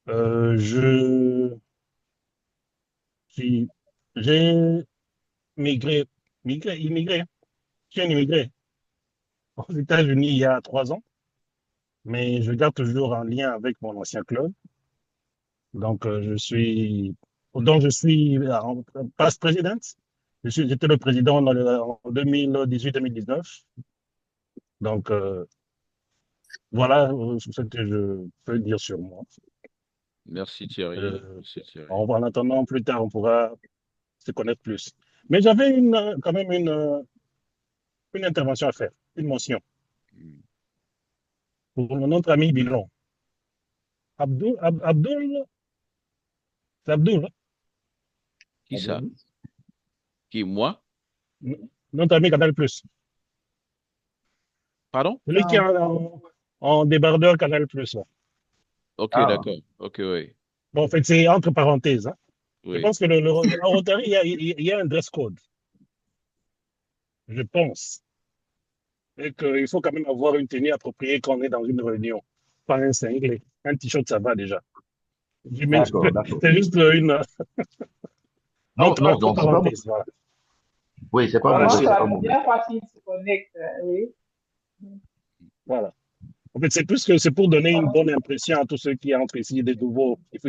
Je suis, j'ai immigré. Je suis un immigré aux États-Unis il y a 3 ans, mais je garde toujours un lien avec mon ancien club. Donc, je suis past président. J'étais le président en 2018-2019. Donc, voilà ce que je peux dire sur moi. Merci Thierry. Euh, Merci Thierry. en attendant, plus tard, on pourra se connaître plus. Mais j'avais quand même une intervention à faire, une mention Mm. pour notre ami Bilon. Abdul, c'est Abdul, hein? Qui ça? Qui, moi? Notre ami Canal Plus. Pardon? Celui qui est en débardeur Canal Plus, là. Ok, d'accord. Ok, oui. Bon, en fait, c'est entre parenthèses, hein. Je Oui. pense que à Rotary, il y a un dress code. Je pense. Et qu'il faut quand même avoir une tenue appropriée quand on est dans une réunion. Pas un cinglé. Un t-shirt, ça va déjà. D'accord, d'accord. C'est juste Non, non, entre donc c'est pas bon. parenthèses, voilà. Oui, c'est pas Voilà, vraiment, mauvais, c'est c'est la pas mauvais. première fois qu'il se connecte. Oui. voilà. En fait, c'est plus que c'est pour donner une bonne impression à tous ceux qui entrent ici, des nouveaux. Tout à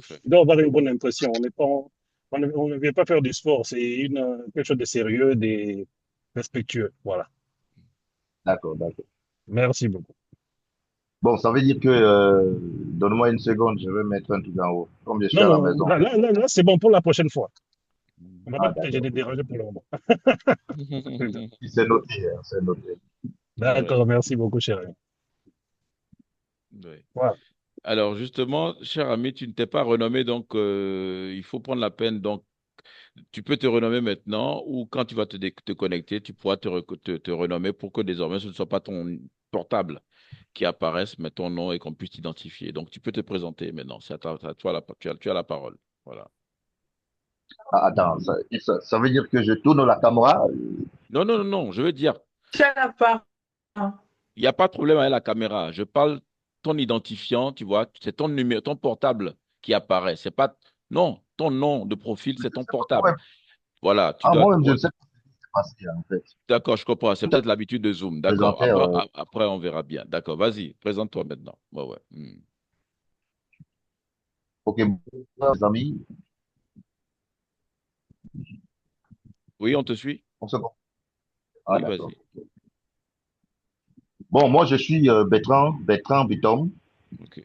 fait. Il doit avoir une bonne impression. On ne vient pas faire du sport. C'est quelque chose de sérieux, de respectueux. Voilà. D'accord, d'accord. Merci beaucoup. Bon, ça veut dire que, donne-moi une seconde, je vais mettre un truc en haut, comme je suis Non, à la non, maison. là, c'est bon pour la prochaine fois. On ne va Ah, pas te d'accord. déranger pour le moment. C'est noté, hein, c'est noté. Ouais, D'accord, merci beaucoup, chérie. ouais. Voilà. Alors justement, cher ami, tu ne t'es pas renommé, donc il faut prendre la peine. Donc, tu peux te renommer maintenant ou quand tu vas te connecter, tu pourras te renommer pour que désormais ce ne soit pas ton portable qui apparaisse, mais ton nom et qu'on puisse t'identifier. Donc, tu peux te présenter maintenant. C'est à toi, tu as la parole. Voilà. Ah, attends, ça veut dire que je tourne la caméra? Non, non, non, non. Je veux dire, Tu as la parole. il n'y a pas de problème avec la caméra. Je parle ton identifiant, tu vois, c'est ton numéro, ton portable qui apparaît. C'est pas, non, ton nom de profil, c'est ton Ouais. portable. Voilà, tu Ah, dois. moi-même, je Ouais, ne sais pas ce qui s'est passé, en fait. d'accord, je comprends. C'est peut-être l'habitude de Zoom. D'accord. Présenter, Après, après, on verra bien. D'accord. Vas-y, présente-toi maintenant. Ouais, ouais. ok, les amis, Oui, on te suit? on se comprend. Ah, Oui, d'accord. vas-y. Bon, moi, je suis Bertrand Bitom. OK.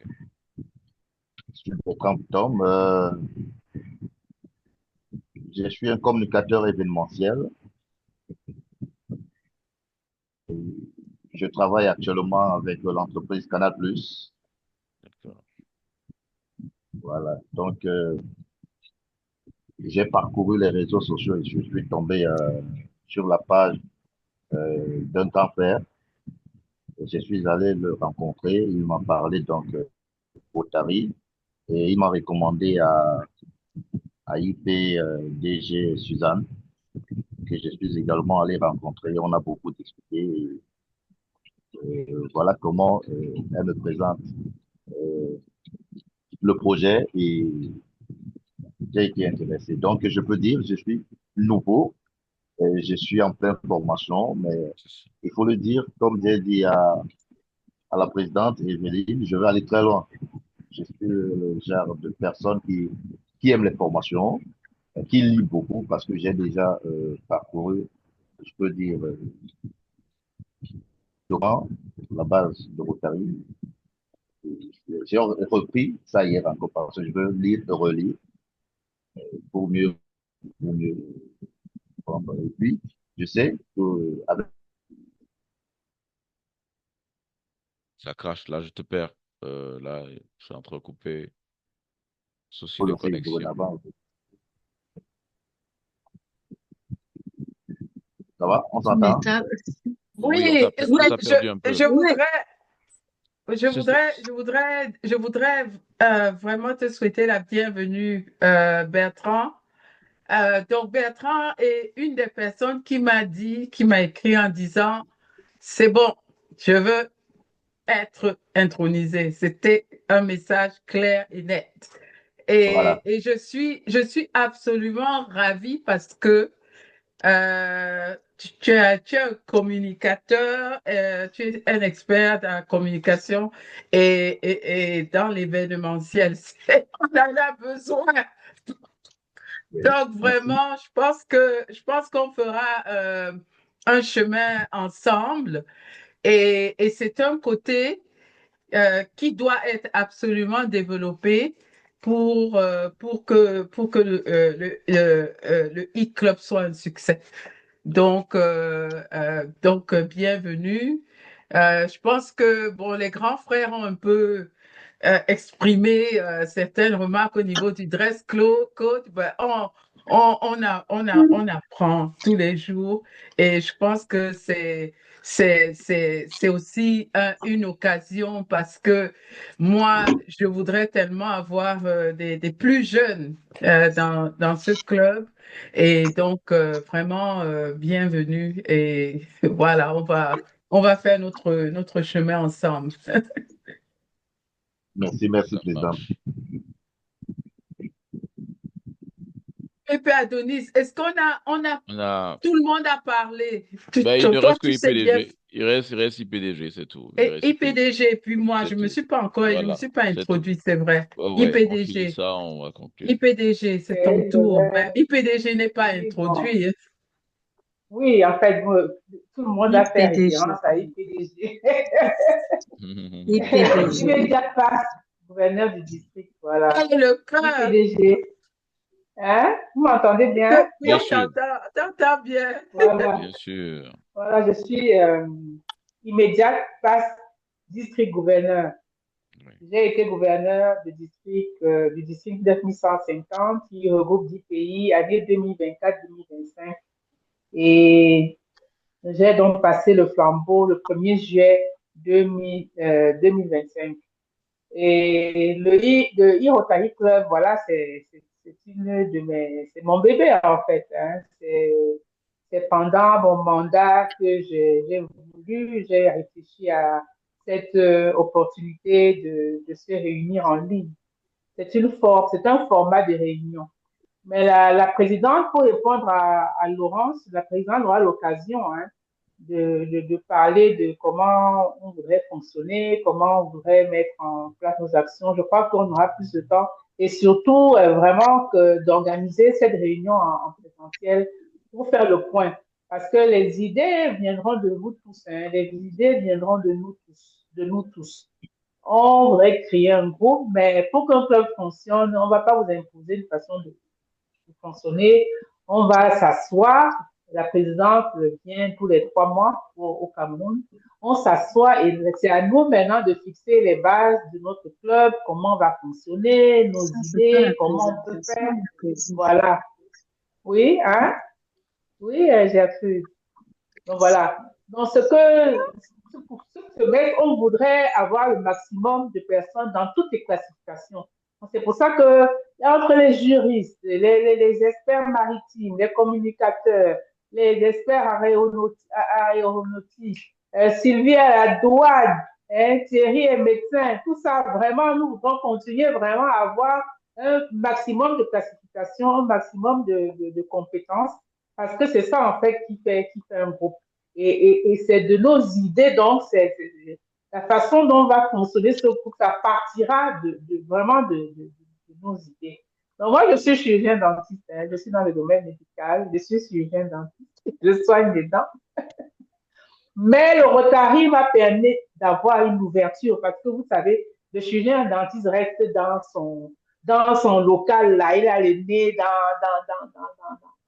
Je suis Bertrand Bitom. Je suis un communicateur événementiel. Je travaille actuellement avec l'entreprise Canal+. D'accord. Voilà. Donc, j'ai parcouru les réseaux sociaux et je suis tombé sur la page d'un grand frère. Je suis allé le rencontrer. Il m'a parlé donc Rotary et il m'a recommandé à IP DG Suzanne, que je suis également allé rencontrer. On a beaucoup discuté. Voilà comment elle me présente euh, le projet et j'ai été intéressé. Donc, je peux dire, je suis nouveau, je suis en pleine formation, mais il faut le dire, comme j'ai dit à la présidente Evelyne, je vais aller très loin. Je suis le genre de personne qui aime les formations, qui lit beaucoup parce que j'ai déjà parcouru, je peux dire, durant la base de Rotary. J'ai repris ça hier encore parce que je veux lire et relire pour mieux, pour mieux comprendre. Et puis, je sais qu'avec Ça crache, là, je te perds. Là, je suis entrecoupé. Souci de le fait connexion. dorénavant, ça va, on Mais s'entend? Oui, on Oui, t'a perdu un peu. je oui, voudrais, C'est- c'est- je voudrais vraiment te souhaiter la bienvenue, Bertrand. Donc, Bertrand est une des personnes qui m'a écrit en disant, c'est bon, je veux être intronisé. C'était un message clair et net. Voilà. Et je suis absolument ravie parce que tu es un communicateur, tu es un expert dans la communication et dans l'événementiel. On en a besoin. Oui, Donc merci. vraiment, je pense qu'on fera un chemin ensemble et c'est un côté qui doit être absolument développé pour que le e-club soit un succès. Bienvenue. Je pense que bon, les grands frères ont un peu exprimé certaines remarques au niveau du code. Ben, on apprend tous les jours et je pense que c'est aussi une occasion parce que moi, je voudrais tellement avoir des plus jeunes dans ce club. Et donc, vraiment, bienvenue. Et voilà, on va faire notre chemin ensemble. Merci, merci, Ça président. marche. Et puis, Adonis, est-ce On a... tout le monde a parlé? Ben, il ne Toi, reste que tu sais bien. IPDG. Il reste IPDG, c'est tout. Il Et reste IPDG. IPDG, puis moi, C'est tout. je me Voilà, suis pas c'est tout. introduite, c'est vrai. Ouais, on finit IPDG, ça, on va conclure. IPDG, c'est ton Et je tour. vais, Mais IPDG n'est pas oui, bon. introduit, hein. Oui, en fait, tout le monde a fait IPDG, référence à IPDG. IPDG. Immédiat passe, gouverneur du district, voilà. Et le cœur, IPDG. Hein? Vous m'entendez bien? oui, Bien on sûr, t'entend bien. Voilà. bien sûr. Voilà, je suis immédiat passe district gouverneur. Oui. J'ai été gouverneur du district 9150 qui regroupe 10 pays, année 2024-2025. Et j'ai donc passé le flambeau le 1er juillet 2025. Et le Rotary Club, voilà, c'est mon bébé en fait, hein. C'est pendant mon mandat que j'ai réfléchi à cette opportunité de se réunir en ligne. C'est un format de réunion. Mais la présidente, pour répondre à Laurence, la présidente aura l'occasion, hein, de parler de comment on voudrait fonctionner, comment on voudrait mettre en place nos actions. Je crois qu'on aura plus de temps et surtout vraiment d'organiser cette réunion en présentiel pour faire le point. Parce que les idées viendront de vous tous, hein, les idées viendront de nous tous, de nous tous. On voudrait créer un groupe, mais pour qu'un club fonctionne, on ne va pas vous imposer une façon de fonctionner. On va s'asseoir. La présidente vient tous les 3 mois au Cameroun. On s'assoit et c'est à nous maintenant de fixer les bases de notre club, comment on va fonctionner, nos Ça, c'est pas la idées, comment on peut présentation, faire. la présentation. Voilà. Oui, hein? Oui, Gertrude. Donc voilà. Donc pour ce semestre, on voudrait avoir le maximum de personnes dans toutes les classifications. C'est pour ça que entre les juristes, les experts maritimes, les communicateurs, les experts aéronautiques, Sylvie à la douane, hein, Thierry est médecin, tout ça, vraiment, nous voulons continuer vraiment à avoir un maximum de classification, un maximum de compétences, parce que c'est ça en fait qui fait un groupe. Et c'est de nos idées, donc c'est la façon dont on va fonctionner ce groupe, ça partira vraiment de nos idées. Donc moi, je suis chirurgien dentiste, hein, je suis dans le domaine médical, je suis chirurgien dentiste, je soigne les dents. Mais le Rotary m'a permis d'avoir une ouverture parce que vous savez, le chirurgien dentiste reste dans son local là, il a le nez dans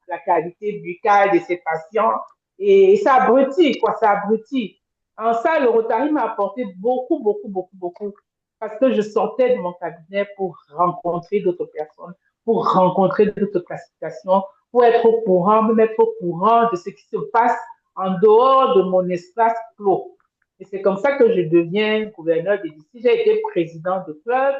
la cavité buccale de ses patients et ça abrutit, quoi, ça abrutit. En ça, le Rotary m'a apporté beaucoup, beaucoup, beaucoup, beaucoup parce que je sortais de mon cabinet pour rencontrer d'autres personnes, pour rencontrer d'autres classifications, pour être au courant, me mettre au courant de ce qui se passe en dehors de mon espace clos. Et c'est comme ça que je deviens gouverneur de district. J'ai été président de club.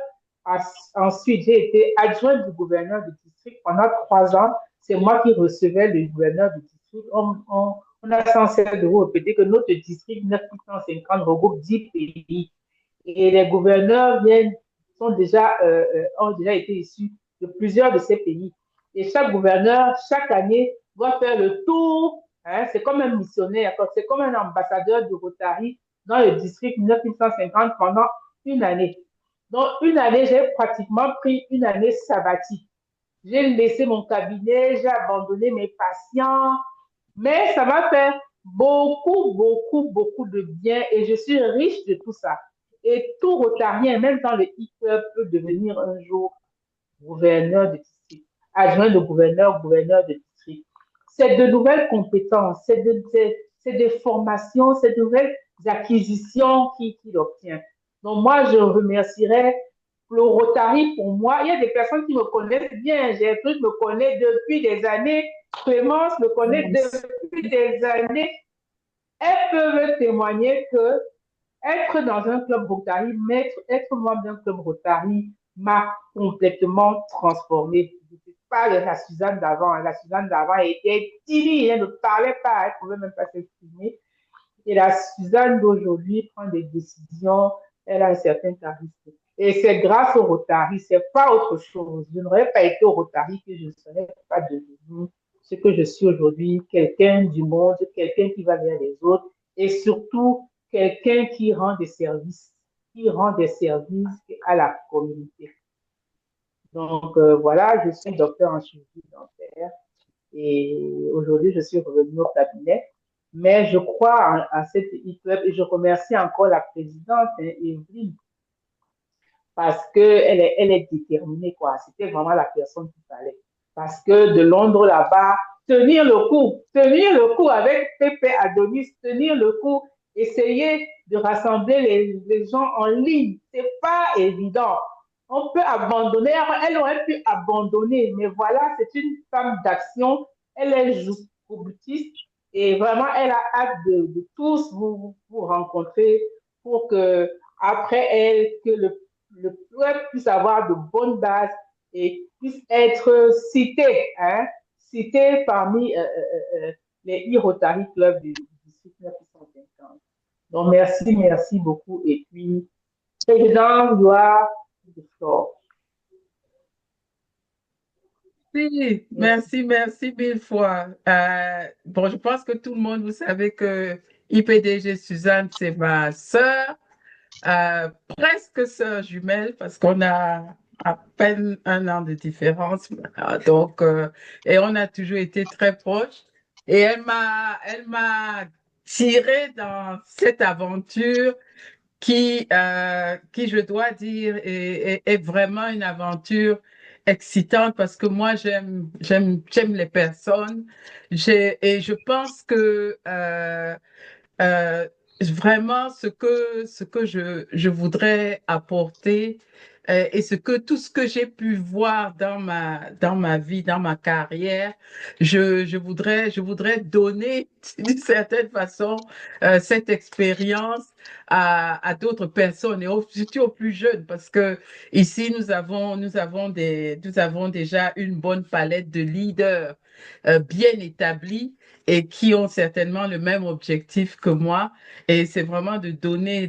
Ensuite, j'ai été adjoint du gouverneur de district pendant 3 ans. C'est moi qui recevais le gouverneur de district. On a sans cesse de vous répéter que notre district 950 regroupe 10 pays. Et les gouverneurs ont déjà été issus de plusieurs de ces pays. Et chaque gouverneur, chaque année, doit faire le tour. Hein, c'est comme un missionnaire, c'est comme un ambassadeur du Rotary dans le district 950 pendant une année. Donc, une année, j'ai pratiquement pris une année sabbatique. J'ai laissé mon cabinet, j'ai abandonné mes patients, mais ça m'a fait beaucoup, beaucoup, beaucoup de bien et je suis riche de tout ça. Et tout Rotarien, même dans le e-club, peut devenir un jour gouverneur de district, adjoint de gouverneur, gouverneur de district. C'est de nouvelles compétences, c'est des formations, c'est de nouvelles acquisitions qu'il obtient. Donc moi, je remercierais le Rotary pour moi. Il y a des personnes qui me connaissent bien. Gertrude me connaît depuis des années. Clémence me connaît depuis des années. Elles peuvent témoigner que être dans un club Rotary, être membre d'un club Rotary m'a complètement transformée. Je ne suis pas la Suzanne d'avant. La Suzanne d'avant était timide, elle ne parlait pas, elle ne pouvait même pas s'exprimer. Et la Suzanne d'aujourd'hui prend des décisions, elle a un certain charisme. Et c'est grâce au Rotary, c'est pas autre chose. Je n'aurais pas été au Rotary que je ne serais pas devenue ce que je suis aujourd'hui, quelqu'un du monde, quelqu'un qui va vers les autres et surtout quelqu'un qui rend des services à la communauté. Donc voilà, je suis docteur en chirurgie dentaire et aujourd'hui je suis revenue au cabinet. Mais je crois à cette e-club et je remercie encore la présidente, hein, Evelyne, parce qu'elle est déterminée, quoi. C'était vraiment la personne qu'il fallait. Parce que de Londres là-bas, tenir le coup avec Pépé Adonis, tenir le coup, essayer de rassembler les gens en ligne, c'est pas évident. On peut abandonner, elle aurait pu abandonner, mais voilà, c'est une femme d'action, elle est jusqu'au boutiste et vraiment, elle a hâte de tous vous rencontrer pour que après elle, que le peuple puisse avoir de bonnes bases et puisse être cité, hein, cité parmi les e-Rotary Club du district 950. Donc, merci beaucoup. Et puis, président Gloire de Flore. Oui, merci mille fois. Bon, je pense que tout le monde, vous savez que IPDG Suzanne, c'est ma sœur, presque sœur jumelle, parce qu'on a à peine 1 an de différence. Donc, et on a toujours été très proches. Et elle m'a tirée dans cette aventure qui, je dois dire, est vraiment une aventure excitante parce que moi, j'aime les personnes. Et je pense que euh, vraiment ce que je voudrais apporter et tout ce que j'ai pu voir dans ma vie, dans ma carrière, je voudrais donner d'une certaine façon cette expérience à d'autres personnes et surtout aux plus jeunes parce que ici nous avons déjà une bonne palette de leaders bien établis et qui ont certainement le même objectif que moi. Et c'est vraiment de donner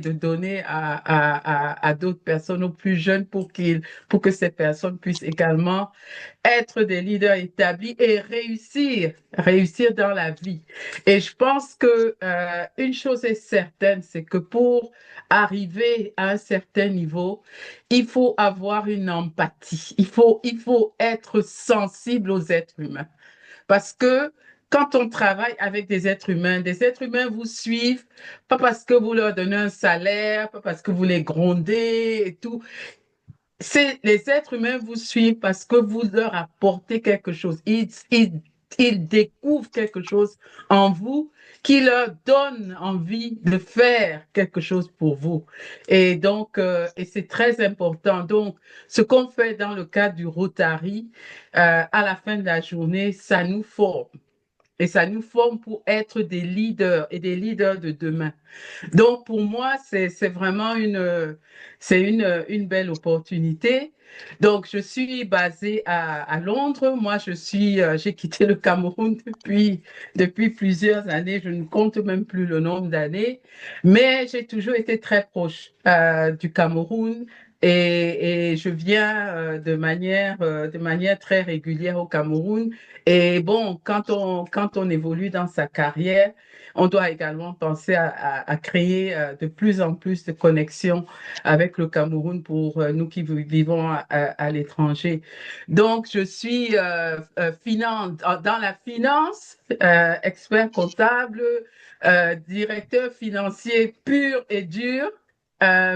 à d'autres personnes, aux plus jeunes, pour que ces personnes puissent également être des leaders établis et réussir dans la vie. Et je pense que une chose est certaine, c'est que pour arriver à un certain niveau, il faut avoir une empathie. Il faut être sensible aux êtres humains. Parce que quand on travaille avec des êtres humains vous suivent, pas parce que vous leur donnez un salaire, pas parce que vous les grondez et tout. Les êtres humains vous suivent parce que vous leur apportez quelque chose. Ils découvrent quelque chose en vous qui leur donne envie de faire quelque chose pour vous. Et donc, et c'est très important. Donc, ce qu'on fait dans le cadre du Rotary, à la fin de la journée, ça nous forme. Et ça nous forme pour être des leaders et des leaders de demain. Donc, pour moi, c'est vraiment une belle opportunité. Donc, je suis basée à Londres. Moi, j'ai quitté le Cameroun depuis plusieurs années. Je ne compte même plus le nombre d'années, mais j'ai toujours été très proche du Cameroun. Et je viens de manière très régulière au Cameroun. Et bon, quand on évolue dans sa carrière, on doit également penser à créer de plus en plus de connexions avec le Cameroun pour nous qui vivons à l'étranger. Donc, je suis dans la finance, expert comptable, directeur financier pur et dur,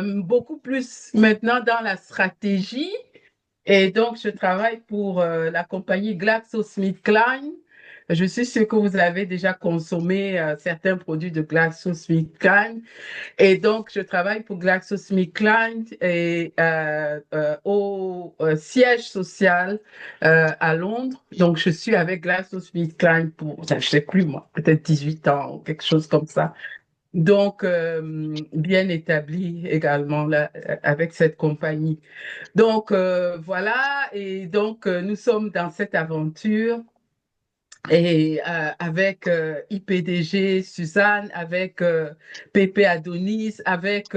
beaucoup plus maintenant dans la stratégie. Et donc, je travaille pour la compagnie GlaxoSmithKline. Je suis sûre que vous avez déjà consommé certains produits de GlaxoSmithKline. Et donc, je travaille pour GlaxoSmithKline et au siège social à Londres. Donc, je suis avec GlaxoSmithKline pour, je ne sais plus moi, peut-être 18 ans ou quelque chose comme ça. Donc, bien établi également là, avec cette compagnie. Donc, voilà. Et donc, nous sommes dans cette aventure. Et avec IPDG Suzanne, avec Pépé Adonis, avec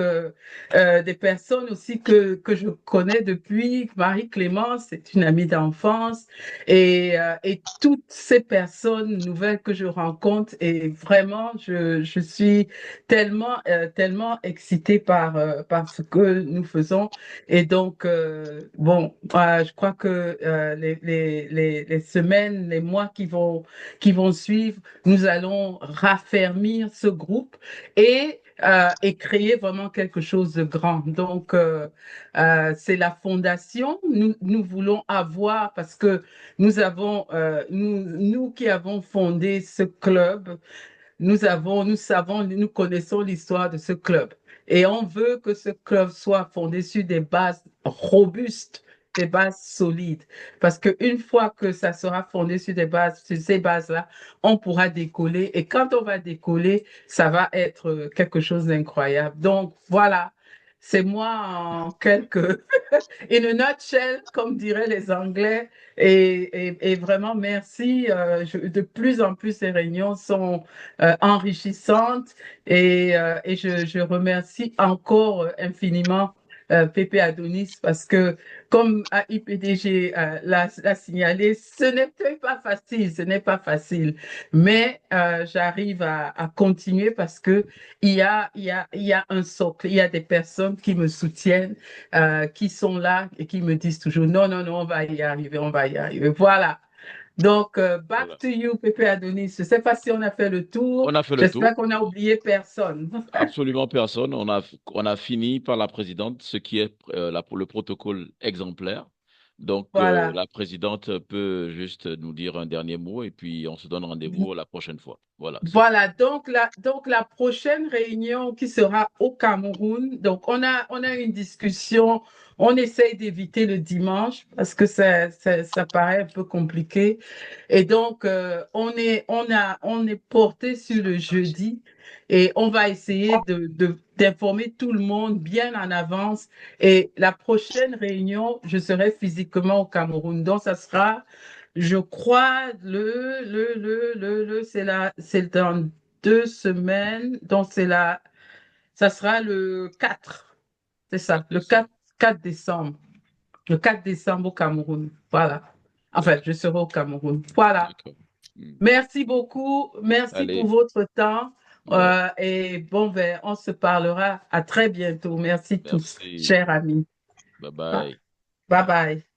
des personnes aussi que je connais depuis, Marie-Clémence, c'est une amie d'enfance, et toutes ces personnes nouvelles que je rencontre, et vraiment, je suis tellement excitée par ce que nous faisons. Et donc, bon, je crois que les semaines, les mois qui vont suivre, nous allons raffermir ce groupe et créer vraiment quelque chose de grand. Donc, c'est la fondation. Nous voulons avoir, parce que nous qui avons fondé ce club, nous connaissons l'histoire de ce club. Et on veut que ce club soit fondé sur des bases robustes, des bases solides. Parce qu'une fois que ça sera fondé sur sur ces bases-là, on pourra décoller. Et quand on va décoller, ça va être quelque chose d'incroyable. Donc, voilà. C'est moi en quelques, in a nutshell, comme diraient les Anglais. Et vraiment, merci. De plus en plus, ces réunions sont enrichissantes et je remercie encore infiniment Pépé Adonis parce que, comme AIPDG l'a signalé, ce n'est pas facile, mais j'arrive à continuer parce que il y a un socle, il y a des personnes qui me soutiennent, qui sont là et qui me disent toujours non, non, non, on va y arriver, on va y arriver. Voilà. Donc, back Voilà. to you, Pépé Adonis. Je ne sais pas si on a fait le tour. On a fait le tour. J'espère qu'on n'a oublié personne. Absolument personne. On a fini par la présidente, ce qui est le protocole exemplaire. Donc, Voilà. la présidente peut juste nous dire un dernier mot et puis on se donne rendez-vous la prochaine fois. Voilà, c'est tout. Voilà, donc la prochaine réunion qui sera au Cameroun, donc on a une discussion, on essaye d'éviter le dimanche parce que ça paraît un peu compliqué. Et donc, on est porté sur le jeudi et on va essayer d'informer tout le monde bien en avance. Et la prochaine réunion, je serai physiquement au Cameroun. Donc, ça sera Je crois, c'est dans 2 semaines, donc ça sera le 4. C'est ça, le 4 décembre. Le 4 décembre au Cameroun. Voilà. Enfin, je serai au Cameroun. Voilà. D'accord. Merci beaucoup. Merci pour Allez, votre temps. ouais, Et bon, ben, on se parlera à très bientôt. Merci tous, merci. chers amis. Bye bye. Bye bye.